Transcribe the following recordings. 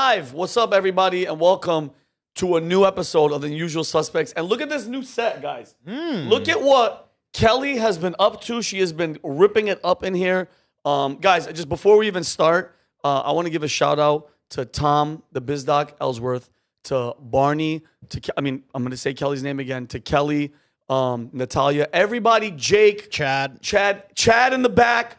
live. What's up, everybody, and welcome to a new episode of The Usual Suspects. And look at this new set, guys. Look at what Kelly has been up to. She has been ripping it up in here. Guys, just before we even start, I want to give a shout out to Tom, the BizDoc Ellsworth, to Barney, I'm going to say Kelly's name again, to Kelly, Natalia, everybody, Jake, Chad in the back,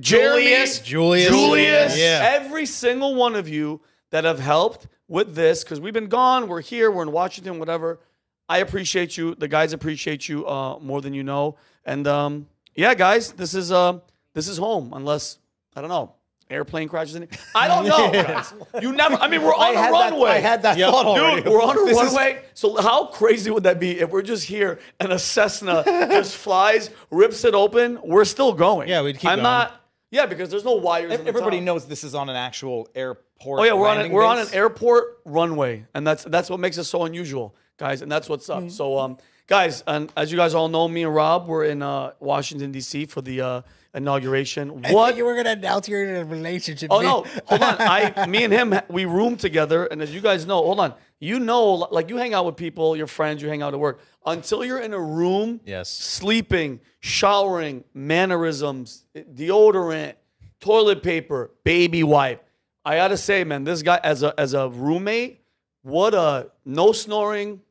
Julius, every single one of you that have helped with this, because we've been gone, we're here, we're in Washington, whatever. I appreciate you. The guys appreciate you more than you know. And yeah, guys, this is home, unless, I don't know, airplane crashes in it. I don't know, guys. You never, we're on a runway. I had that thought already. Dude, we're on a runway. So how crazy would that be if we're just here and a Cessna just flies, rips it open? We're still going. Yeah, we'd keep going. Yeah, because there's no wires. Everybody knows this is on an actual airport. Oh yeah, we're on an airport runway, and that's what makes it so unusual, guys. And that's what's up. So, guys, and as you guys all know, me and Rob were in Washington D.C. for the inauguration. I thought you were gonna announce you're in a relationship. Oh no, hold on. Me and him, we room together, and as you guys know, hold on. You know, like you hang out with people, your friends, you hang out at work. Until you're in a room, sleeping, showering, mannerisms, deodorant, toilet paper, baby wipe. I gotta say, man, this guy as a roommate, what a no snoring,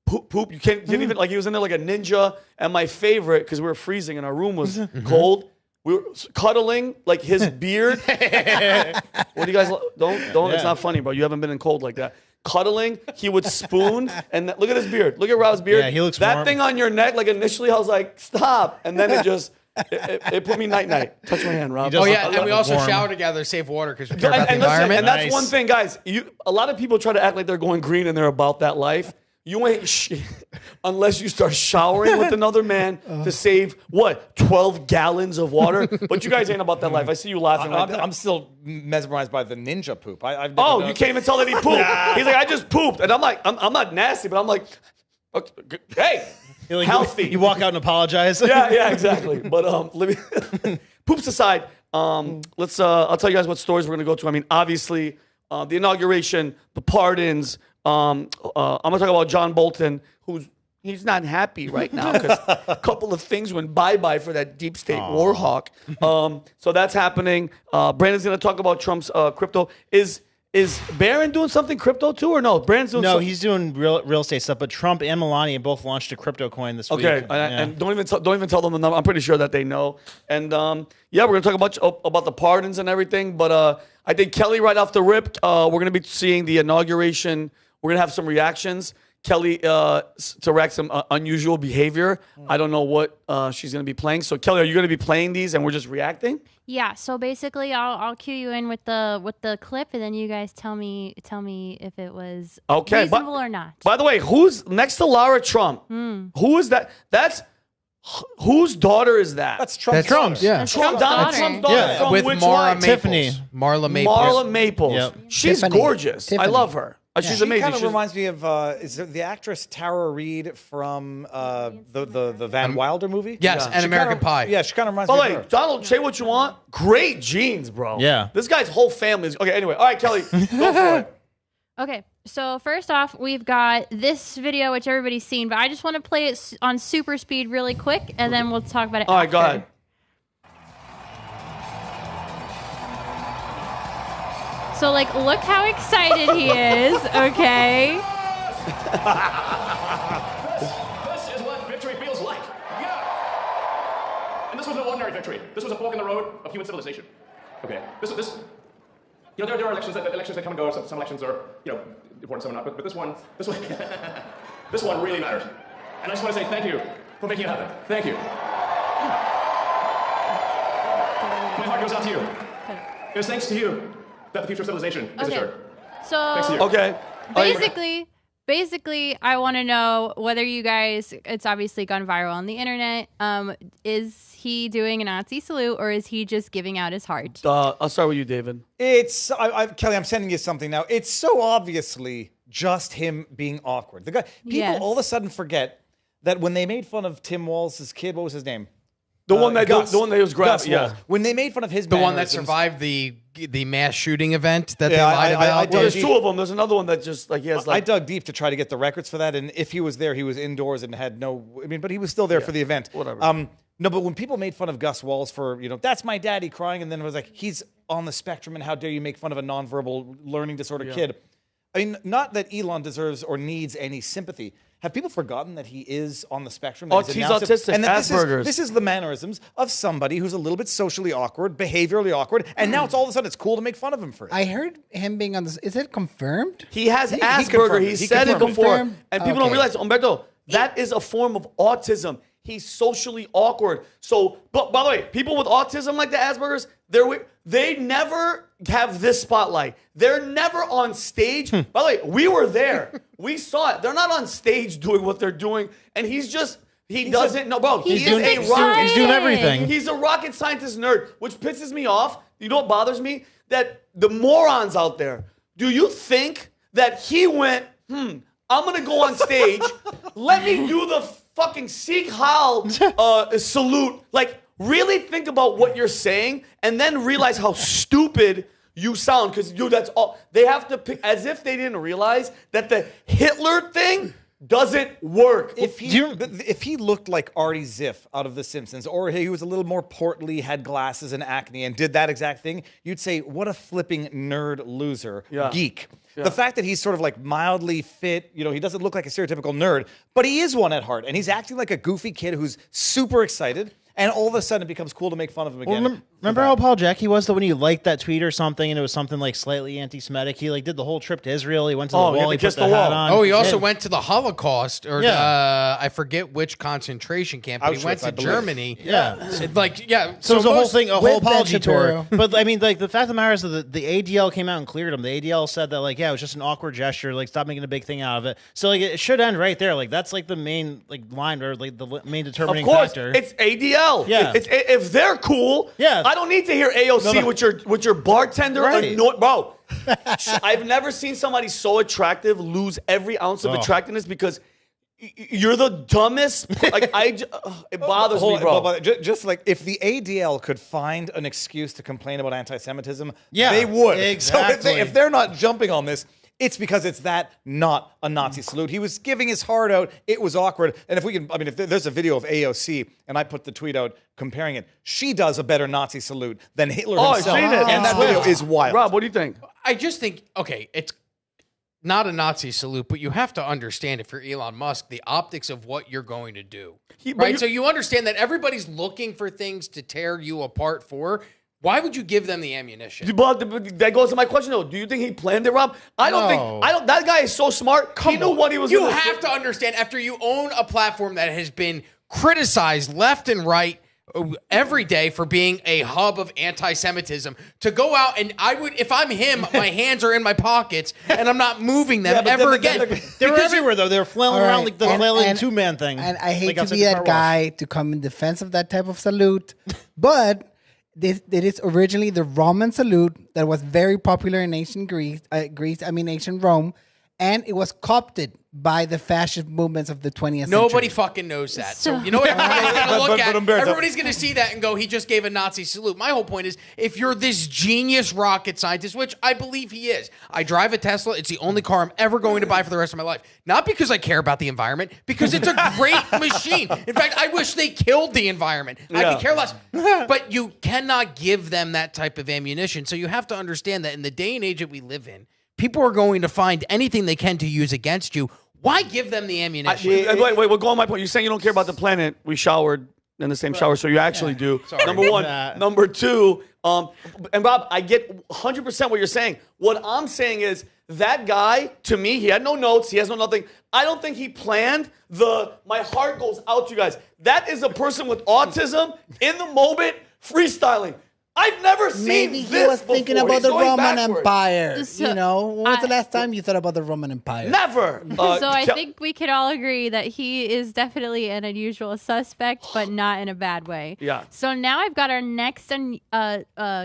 poop. You can't even, like, he was in there like a ninja. And my favorite, because we were freezing and our room was cold, we were cuddling, like his beard. What do you guys don't? It's not funny, bro. You haven't been in cold like that. Cuddling, he would spoon, and look at his beard. Look at Rob's beard. Yeah, he looks that warm. thing on your neck. Like initially, I was like, stop, and then it just it put me night. Touch my hand, Rob. Oh yeah, and we also shower together, save water because we care about the environment. And that's one thing, guys. A lot of people try to act like they're going green and they're about that life. You ain't shit unless you start showering with another man to save, 12 gallons of water? But you guys ain't about that life. I see you laughing. I'm still mesmerized by the ninja poop. You can't even tell that he pooped. He's like, I just pooped. And I'm like, I'm not nasty, but I'm like, okay, hey, healthy. You walk out and apologize. Yeah, exactly. But let me poops aside. Let's. I'll tell you guys what stories we're gonna go to. Obviously, the inauguration, the pardons. I'm gonna talk about John Bolton, he's not happy right now because a couple of things went bye-bye for that deep state war hawk. So that's happening. Brandon's gonna talk about Trump's crypto. Is Barron doing something crypto too, or no? Brandon's doing something. He's doing real estate stuff. But Trump and Melania both launched a crypto coin this week. Okay, and don't even tell them the number. I'm pretty sure that they know. And yeah, we're gonna talk about the pardons and everything. But I think Kelly, right off the rip, we're gonna be seeing the inauguration. We're gonna have some reactions. Kelly to react some unusual behavior. I don't know what she's gonna be playing. So Kelly, are you gonna be playing these and we're just reacting? Yeah. So basically, I'll cue you in with the clip, and then you guys tell me if it was reasonable or not. By the way, who's next to Lara Trump? Who is that? Whose daughter is that? That's Trump's. That's Trump's. Yeah. That's Trump's daughter. Yeah. From With which Mara line? Maples. Tiffany. Marla Maples. Marla Maples. Yep. She's Tiffany. gorgeous. Tiffany. I love her. She's She amazing. kind of reminds me of is it the actress Tara Reid from the Van Wilder movie? Yes, and American Pie. Yeah, she kind of reminds By me the of way, her. Donald, say what you want. Great genes, bro. Yeah. This guy's whole family is... Okay, anyway. All right, Kelly, go for it. Okay. So first off, we've got this video, which everybody's seen, but I just want to play it on super speed really quick, and then we'll talk about it All right, go ahead. So, look how excited he is, okay? This is what victory feels like. Yeah. And this was no ordinary victory. This was a fork in the road of human civilization. Okay. This. There are elections that come and go. Some elections are, important, some are not. But this one, this one really matters. And I just want to say thank you for making it happen. Thank you. My heart goes out to you. It was thanks to you that the future of civilization is assured. Thanks to you. So basically, I want to know whether you guys, it's obviously gone viral on the internet. Is he doing a Nazi salute, or is he just giving out his heart? I'll start with you, David. It's Kelly. I'm sending you something now. It's so obviously just him being awkward. People all of a sudden forget that when they made fun of Tim Walz's kid, what was his name? The one that Gus. the one that was grabbed. Gus Yeah. Wallace. When they made fun of his The one that mannerisms- survived the mass shooting event that Yeah, they lied I about. did. Well, there's two of them. There's another one that just like he has I like. dug deep to try to get the records for that, and if he was there, he was indoors and had no. I mean, but he was still there for the event. Whatever. No, but when people made fun of Gus Wallace for that's my daddy crying, and then it was like he's on the spectrum, and how dare you make fun of a nonverbal learning disorder kid? I mean, not that Elon deserves or needs any sympathy. Have people forgotten that he is on the spectrum? That He's announced it? autistic, And that Asperger's. this is the mannerisms of somebody who's a little bit socially awkward, behaviorally awkward, and now it's all of a sudden it's cool to make fun of him for it. I heard him being on this. Is it confirmed? He has He Asperger. confirmed it. He He said it confirmed it. before, Confirmed? and people don't Okay. realize, Humberto, that is a form of autism. He's socially awkward. So, but by the way, people with autism like the Asperger's, they never have this spotlight. They're never on stage. By the way, we were there. We saw it. They're not on stage doing what they're doing, and he doesn't know, bro. He's He is a doing- rocket. He's doing everything. He's a rocket scientist nerd, which pisses me off. You know what bothers me? That the morons out there, do you think that he went, I'm going to go on stage, let me do the fucking Sikh Hal salute. Like, really think about what you're saying and then realize how stupid you sound. Because, dude, that's all. They have to pick, as if they didn't realize that the Hitler thing doesn't work. If he looked like Artie Ziff out of The Simpsons, or he was a little more portly, had glasses and acne, and did that exact thing, you'd say, what a flipping nerd loser, geek. The fact that he's sort of like mildly fit, he doesn't look like a stereotypical nerd, but he is one at heart, and he's acting like a goofy kid who's super excited, and all of a sudden it becomes cool to make fun of him again. Well, remember how Paul Jack he was though when he liked that tweet or something and it was something like slightly anti-Semitic? He like did the whole trip to Israel. He went to the he had wall. to He kiss put the the hat wall. on. Oh, he also Yeah. went to the Holocaust, or I forget which concentration camp. But he Auschwitz, went to I believe. Germany. Yeah. So So it was a whole most- thing, a with whole Ben apology tour. Shapiro. But I mean, like the fact of the matter is that the ADL came out and cleared him. The ADL said that like, yeah, it was just an awkward gesture. Like, stop making a big thing out of it. So like, it should end right there. Like, that's like the main like line or like the main determining Of course, factor. it's ADL. Yeah. If they're cool, Yeah. I don't need to hear AOC No. with your bartender. Right. Bro, I've never seen somebody so attractive lose every ounce of attractiveness because you're the dumbest. Like it bothers me, bro. But just like if the ADL could find an excuse to complain about anti-Semitism, Yeah, they would. exactly. So if they're not jumping on this, it's because it's not a Nazi salute. He was giving his heart out. It was awkward. And if there's a video of AOC and I put the tweet out comparing it, she does a better Nazi salute than Hitler I've himself. seen it. And that video is wild. Rob, what do you think? I just think, okay, it's not a Nazi salute, but you have to understand, if you're Elon Musk, the optics of what you're going to do. Right? So you understand that everybody's looking for things to tear you apart for. Why would you give them the ammunition? But that goes to my question though. Do you think he planned it, Rob? I don't think. That guy is so smart. He knew what he was. You gonna have to understand, after you own a platform that has been criticized left and right every day for being a hub of anti-Semitism, to go out and if I'm him, my hands are in my pockets and I'm not moving them but ever then- again. They were everywhere though. They were flailing All around right, like the and- flailing and- two-man thing. And I hate like to outside be the that car wash. guy to come in defense of that type of salute, but it is originally the Roman salute that was very popular in ancient ancient Rome, and it was co-opted by the fascist movements of the 20th Nobody century. fucking knows that. So you know what everybody's going to look but at? Humberto- Everybody's going to see that and go, he just gave a Nazi salute. My whole point is, if you're this genius rocket scientist, which I believe he is, I drive a Tesla. It's the only car I'm ever going to buy for the rest of my life. Not because I care about the environment, because it's a great machine. In fact, I wish they killed the environment. I could care less. But you cannot give them that type of ammunition. So you have to understand that in the day and age that we live in, people are going to find anything they can to use against you. Why give them the ammunition? Wait, we'll go on my point. You're saying you don't care about the planet. We showered in the same shower, so you actually do. Number one. Number two, and Rob, I get 100% what you're saying. What I'm saying is that guy, to me, he had no notes. He has no nothing. I don't think he planned my heart goes out to you guys. That is a person with autism in the moment freestyling. I've never seen Maybe this he was thinking before. about He's the going Roman backwards. Empire. So, when was the last time you thought about the Roman Empire? Never. So I think we could all agree that he is definitely an unusual suspect, but not in a bad way. Yeah. So now I've got our next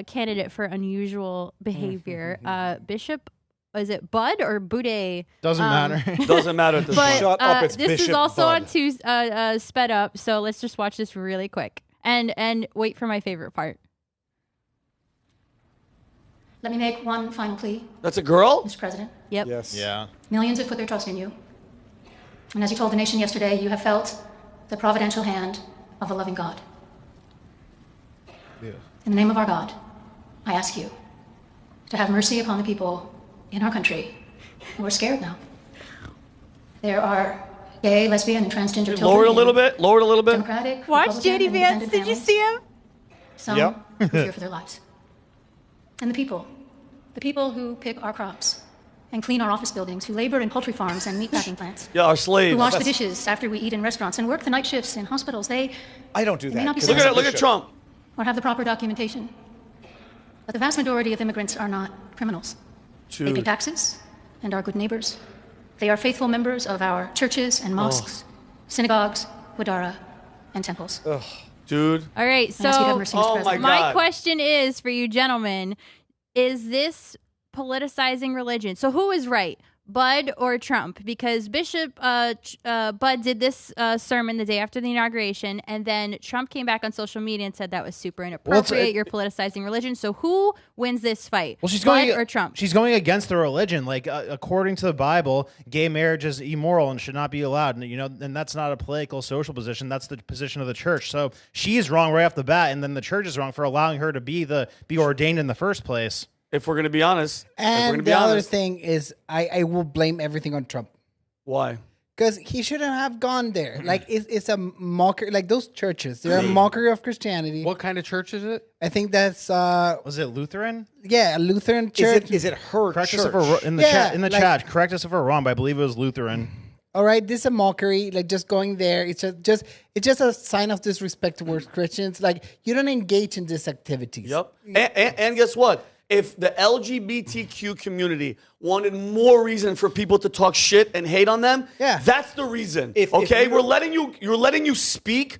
candidate for unusual behavior. Bishop, is it Budde or Budde? Doesn't matter. Doesn't matter at this But point. Shut up, it's this is Bishop also Budde. on sped up, so let's just watch this really quick. And wait for my favorite part. Let me make one final plea, That's a girl? Mr. President. Yep. Yes. Yeah. Millions have put their trust in you. And as you told the nation yesterday, you have felt the providential hand of a loving God. Yeah. In the name of our God, I ask you to have mercy upon the people in our country who are scared now. There are gay, lesbian, and transgender children. Lower it a little in bit. Lower it a little bit. Democratic, Watch Republican, JD and Vance. independent Did you families. see him? Some Yep. who fear for their lives. And the people who pick our crops and clean our office buildings, who labor in poultry farms and meatpacking plants, Yeah, our slaves. who wash the dishes after we eat in restaurants and work the night shifts in hospitals, they I don't do may not that. be 'cause I'm Look a at bishop. Trump. or have the proper documentation. But the vast majority of immigrants are not criminals. They pay Dude. taxes and are good neighbors. They are faithful members of our churches and mosques, synagogues, wadara, and temples. Dude. All right. I ask you to have So mercy, Mr. Oh President. my my God. question is for you gentlemen, is this politicizing religion? So who is right? Budde or Trump? Because Bishop Budde did this sermon the day after the inauguration, and then Trump came back on social media and said that was super inappropriate. You're politicizing religion. So who wins this fight? Well, she's Budde going or Trump? She's going against the religion. Like according to the Bible, gay marriage is immoral and should not be allowed. And and that's not a political, social position. That's the position of the church. So she is wrong right off the bat, and then the church is wrong for allowing her to be ordained in the first place. If we're going to be honest. If we're And gonna the be other honest. thing is, I will blame everything on Trump. Why? Because he shouldn't have gone there. Like, it's a mockery. Like, those churches, they're a mockery of Christianity. What kind of church is it? I think that's, Was it Lutheran? a Lutheran church. Is it her Correct church? us if we're in the Yeah, chat. In the like- chat, correct us if we're wrong, but I believe it was Lutheran. All right, this is a mockery. Like, just going there, it's just a sign of disrespect towards Christians. Like, you don't engage in these activities. Yep. And guess what? If the LGBTQ community wanted more reason for people to talk shit and hate on them, Yeah. that's the reason. If You're letting you speak.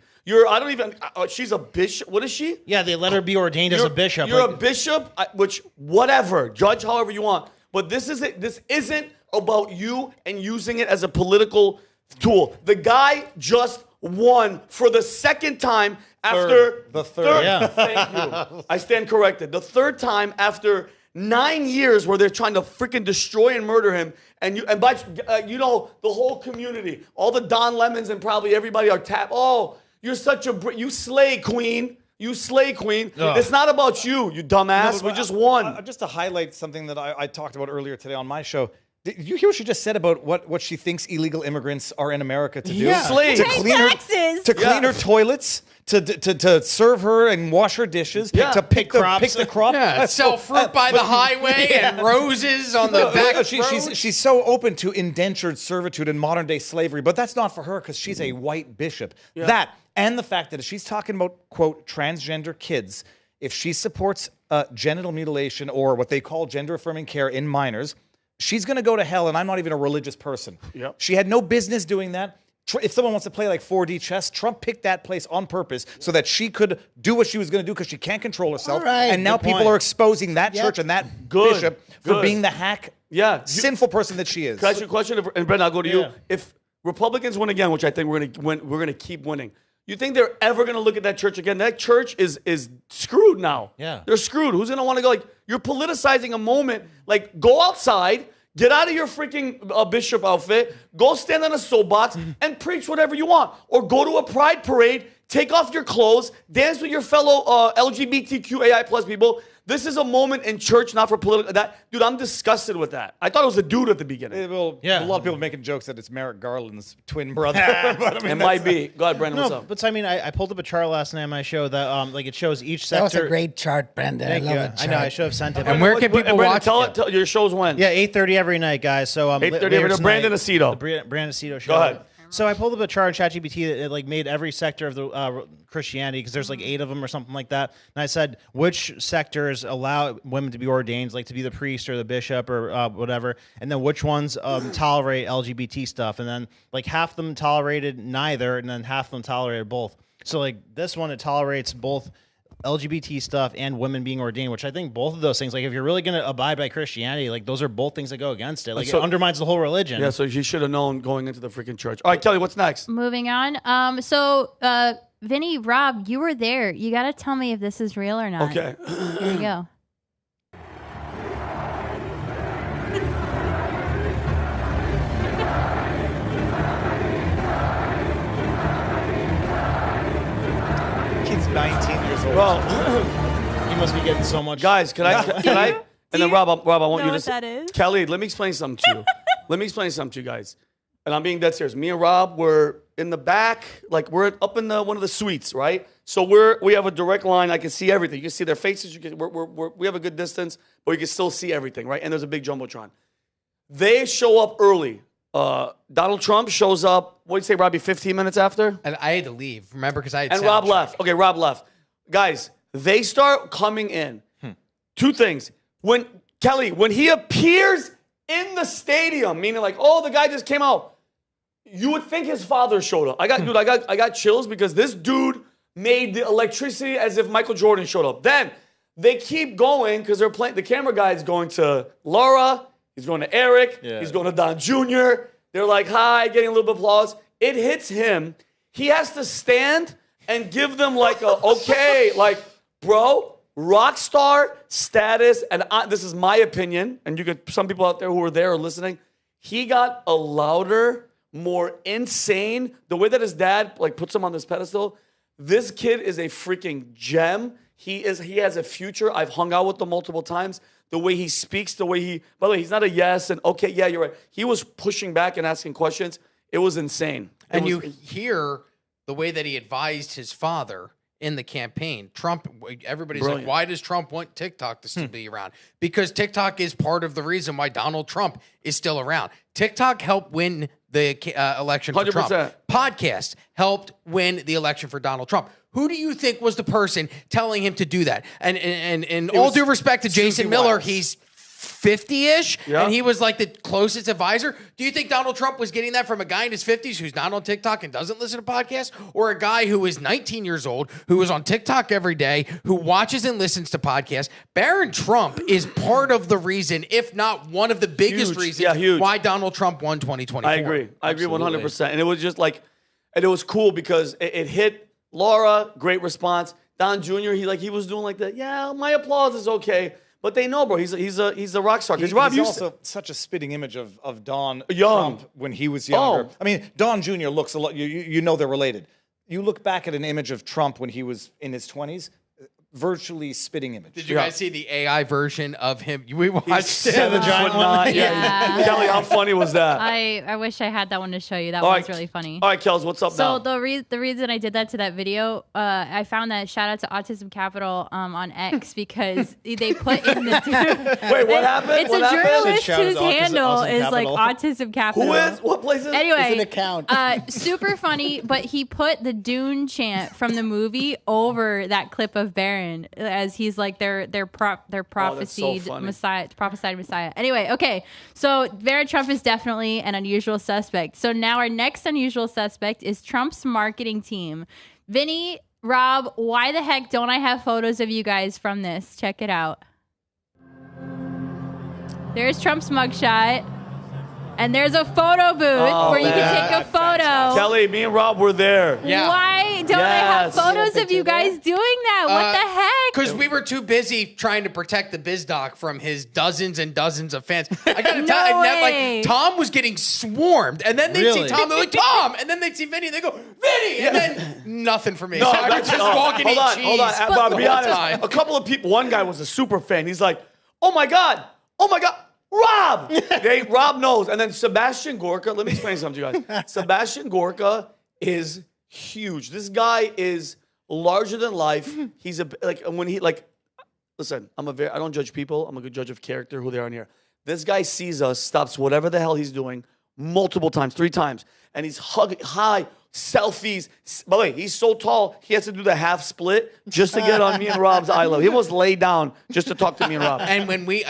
She's a bishop. What is she? Yeah, they let her be ordained as a bishop. You're Like, a bishop, which whatever, judge however you want. But this isn't about you and using it as a political tool. The guy just won for the second time after The third. Yeah. Thank you. I stand corrected. The third time after 9 years where they're trying to freaking destroy and murder him, the whole community, all the Don Lemons and probably everybody are Oh, you're such you slay queen. You slay queen. It's not about you, you dumbass. We just won. Just to highlight something that I talked about earlier today on my show. Did you hear what she just said about what she thinks illegal immigrants are in America to do? Yeah. Slaves. To Pay clean taxes. to clean her toilets, to serve her and wash her dishes, Yeah. to pick the crop. Yeah, sell fruit by the highway and roses on the back roads. She's so open to indentured servitude and modern day slavery, but that's not for her because she's a white bishop. That and the fact that if she's talking about, quote, transgender kids, if she supports genital mutilation or what they call gender affirming care in minors, she's going to go to hell, and I'm not even a religious person. Yep. She had no business doing that. If someone wants to play like 4D chess, Trump picked that place on purpose so that she could do what she was going to do because she can't control herself. All right, and now good people point. are exposing that church and that bishop for being the hack, sinful person that she is. Can I ask you a question? And Brendan, I'll go to you. Yeah. If Republicans win again, which I think we're gonna keep winning, you think they're ever gonna look at that church again? That church is screwed now. Yeah. They're screwed. Who's gonna want to go? Like, you're politicizing a moment. Like, go outside. Get out of your freaking bishop outfit. Go stand on a soapbox and preach whatever you want. Or go to a pride parade, take off your clothes, dance with your fellow LGBTQAI plus people. This is a moment in church, not for political. Dude, I'm disgusted with that. I thought it was a dude at the beginning. A lot of people are making jokes that it's Merrick Garland's twin brother. But, I mean, It might be. Go ahead, Brandon, what's no, up? but I mean, I pulled up a chart last night on my show that it shows each That sector. was a great chart, Brandon. Thank I you. love it. I know. I should have sent it. And where can people Brandon, watch tell your shows when. Yeah, 8:30 every night, guys. So 8:30 later every night. tonight, Brandon Aceto. the Brandon Aceto show. Go ahead. So I pulled up a chart on ChatGPT that made every sector of the Christianity, because there's like 8 of them or something like that. And I said which sectors allow women to be ordained, like to be the priest or the bishop or whatever, and then which ones tolerate LGBT stuff. And then like half of them tolerated neither, and then half of them tolerated both. So like this one, it tolerates both LGBT stuff and women being ordained, which I think both of those things, like if you're really going to abide by Christianity, like those are both things that go against it. Like So- it undermines the whole religion. Yeah, so you should have known going into the freaking church. All right, Kelly, what's next? Moving on. So Vinny, Rob, you were there. You got to tell me if this is real or not. Okay. Here we go. Kid's 19 years old. Well, You must be getting so much. guys, can I? And then Rob, I want know you to what that is? Kelly, let me explain something to you. Let me explain something to you guys. And I'm being dead serious. Me and Rob were in the back, like we're up in one of the suites, right? So we have a direct line. I can see everything. You can see their faces. We have a good distance, but you can still see everything, right? And there's a big jumbotron. They show up early. Donald Trump shows up. What do you say, Robbie? 15 minutes after. And I had to leave. Remember, because I had And sound Rob check. left. Okay, Rob left. Guys, they start coming in. Two things. When he appears in the stadium, meaning like, oh, the guy just came out, you would think his father showed up. I got chills because this dude made the electricity as if Michael Jordan showed up. Then they keep going because they're playing. The camera guy is going to Laura. He's going to Eric. Yeah. He's going to Don Jr. They're like, hi, getting a little bit of applause. It hits him. He has to stand and give them like a, okay, like, bro, rock star status. And this is my opinion. And some people out there who were there or listening, he got a louder, more insane, the way that his dad like puts him on this pedestal. This kid is a freaking gem. He has a future. I've hung out with him multiple times. The way he speaks, by the way, he's not a yes and okay, yeah, you're right. He was pushing back and asking questions. It was insane. You hear the way that he advised his father in the campaign. Trump, everybody's Brilliant. like, why does Trump want TikTok to still be around? Because TikTok is part of the reason why Donald Trump is still around. TikTok helped win the election for 100%. Trump. Podcast helped win the election for Donald Trump. Who do you think was the person telling him to do that? And all due respect to Jason Miller, Wiles. he's 50-ish, Yeah. and he was like the closest advisor. Do you think Donald Trump was getting that from a guy in his 50s who's not on TikTok and doesn't listen to podcasts, or a guy who is 19 years old, who is on TikTok every day, who watches and listens to podcasts? Barron Trump is part of the reason, if not one of the biggest Huge. reasons, Yeah, huge. why Donald Trump won 2024. I agree 100%. And it was just like, and it was cool because it hit Laura, great response. Don Jr., he was doing like that. Yeah, my applause is okay. But they know, bro. He's a rock star. Because Rob, he's you also such a spitting image of Don Young. Trump when he was younger. Oh. I mean, Don Jr. looks a lot. You know they're related. You look back at an image of Trump when he was in his 20s, virtually spitting image. Did you guys see the AI version of him? We watched it. 7'9". Yeah. Kelly, how funny was that? I wish I had that one to show you. That All one's right. really funny. All right, Kels, what's up So now? the reason I did that to that video, I found that shout out to Autism Capital on X because they put in the Wait, what happened? It's What a happened? journalist Shout out whose to Autism handle is like Capital. Autism Capital. Who is? What place is it? Anyway, It's an account. Super funny, but he put the Dune chant from the movie over that clip of Barron as he's like their prophesied funny. Messiah. Anyway, okay, so Barron Trump is definitely an unusual suspect. So now our next unusual suspect is Trump's marketing team. Vinny, Rob, why the heck don't I have photos of you guys from this? Check it out. There's Trump's mugshot. And there's a photo booth where you man. can take a photo. Kelly, me and Rob were there. Yeah. Why don't I have Yes. photos of you guys doing that? What the heck? Because we were too busy trying to protect the BizDoc from his dozens and dozens of fans. I gotta tell you, way. like Tom was getting swarmed, and then they'd see Really? Tom, they're like Tom, and then they'd see Vinny, and they go Vinny, and then nothing for me. So I would just oh, walk and eat hold on, cheese. hold on. Bob, the be whole honest. time. A couple of people. One guy was a super fan. He's like, "Oh my god, Rob." Rob knows. And then Sebastian Gorka. Let me explain something to you guys. Sebastian Gorka is huge. This guy is larger than life. He's listen. I don't judge people. I'm a good judge of character, who they are in here. This guy sees us, stops whatever the hell he's doing multiple times, 3 times, and he's hugging high. Selfies. By the way, he's so tall, he has to do the half split just to get on me and Rob's eye level. He almost laid down just to talk to me and Rob. And when we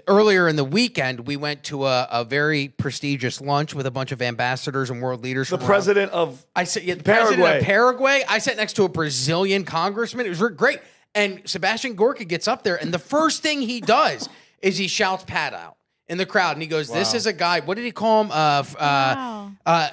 earlier in the weekend, we went to a very prestigious lunch with a bunch of ambassadors and world leaders. The from president of president Paraguay. of Paraguay. I sat next to a Brazilian congressman. It was great. And Sebastian Gorka gets up there, and the first thing he does is he shouts Pat out. in the crowd, and he goes, "This is a guy." What did he call him?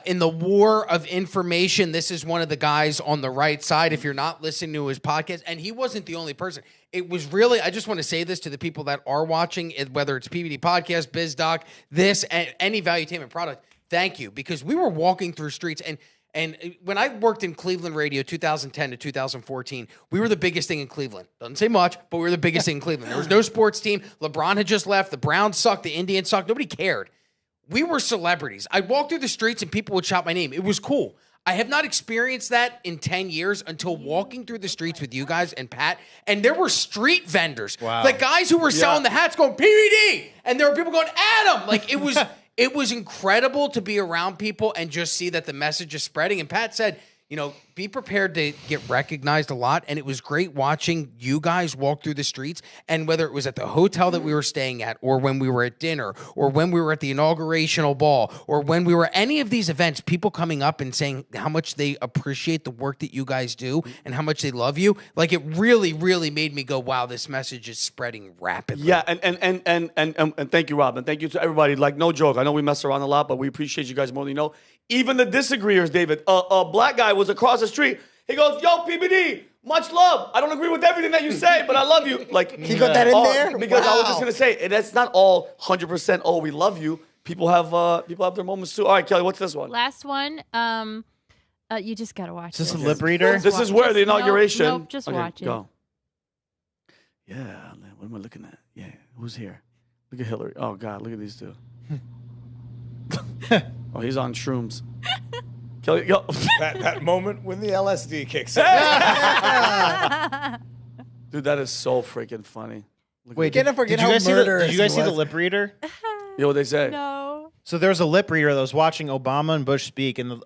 In the war of information, this is one of the guys on the right side. If you're not listening to his podcast, and he wasn't the only person. It was really. I just want to say this to the people that are watching, whether it's PBD Podcast, BizDoc, this, and any Valuetainment product. Thank you, because we were walking through streets and. And when I worked in Cleveland radio 2010 to 2014, we were the biggest thing in Cleveland. Doesn't say much, but we were the biggest thing in Cleveland. There was no sports team. LeBron had just left. The Browns sucked. The Indians sucked. Nobody cared. We were celebrities. I'd walk through the streets and people would shout my name. It was cool. I have not experienced that in 10 years until walking through the streets with you guys and Pat. And there were street vendors. Wow. Like guys who were selling the hats going, PBD. And there were people going, Adam. Like it was... It was incredible to be around people and just see that the message is spreading. And Pat said, you know, be prepared to get recognized a lot. And it was great watching you guys walk through the streets. And whether it was at the hotel that we were staying at, or when we were at dinner, or when we were at the inaugurational ball, or when we were at any of these events, people coming up and saying how much they appreciate the work that you guys do and how much they love you. Like it really, really made me go, wow, this message is spreading rapidly. Yeah, and thank you, Rob, and thank you to everybody. Like, no joke. I know we mess around a lot, but we appreciate you guys more than you know. Even the disagreeers, David. A black guy was across the street. He goes, "Yo, PBD, much love. I don't agree with everything that you say, but I love you." Like He got that in there? because I was just Wow. gonna say that's not all 100%. Oh, we love you. People have their moments too. All right, Kelly, what's this one? Last one. You just gotta watch. Is this it. a lip reader? This is where the inauguration. Nope, just Okay, watch it. Go. Yeah, man, what am I looking at? Yeah, who's here? Look at Hillary. Oh God, look at these two. Oh, he's on shrooms. Kelly, go. That moment when the LSD kicks in. Dude, that is so freaking funny. Wait, Can't forget how murderous did you guys he see the was. lip reader? You know what they say? No. So there was a lip reader that was watching Obama and Bush speak, and the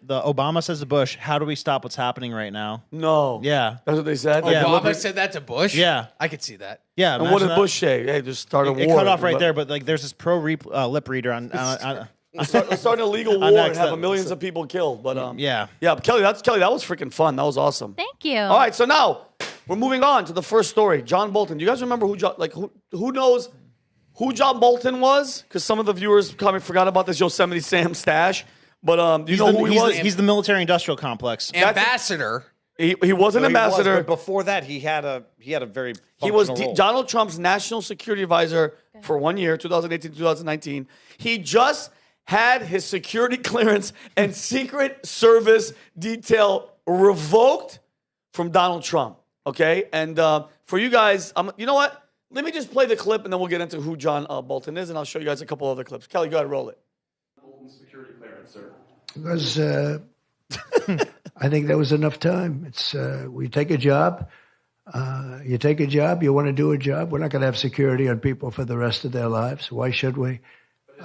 Obama says to Bush, "How do we stop what's happening right now?" No. Yeah. That's what they said? Yeah. Obama said that to Bush? Yeah. I could see that. Yeah. And what imagine did that. Bush say? Hey, just start a It war. cut off right there, but like there's this lip reader on Let's start an illegal war On and next have up. millions of people killed. But yeah. yeah, but Kelly, that was freaking fun. That was awesome. Thank you. All right, so now we're moving on to the first story. John Bolton. Do you guys remember who knows who John Bolton was? Because some of the viewers probably forgot about this Yosemite Sam stash. But do you know who he was? He's the military-industrial complex. Ambassador. He was an ambassador. But before that, he had a very He was functional role. Donald Trump's national security advisor for 1 year, 2018 to 2019. He just had his security clearance and Secret Service detail revoked from Donald Trump. Okay, and for you guys, you know what? Let me just play the clip, and then we'll get into who John Bolton is, and I'll show you guys a couple other clips. Kelly, go ahead, roll it. Bolton's security clearance, sir. Because I think that was enough time. It's we take a job. You take a job. You want to do a job. We're not going to have security on people for the rest of their lives. Why should we?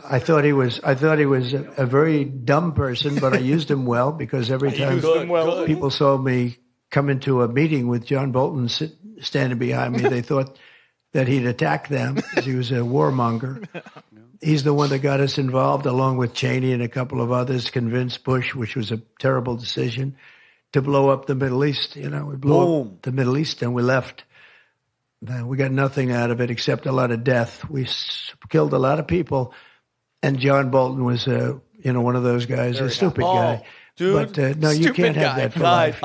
I thought he was a very dumb person, but I used him well because every time people saw me come into a meeting with John Bolton standing behind me, they thought that he'd attack them because he was a warmonger. He's the one that got us involved, along with Cheney and a couple of others, convinced Bush, which was a terrible decision, to blow up the Middle East. You know, we blew up the Middle East and we left. We got nothing out of it except a lot of death. We killed a lot of people, and John Bolton was, one of those guys, a stupid guy. Dude, but no, you can't have that for life.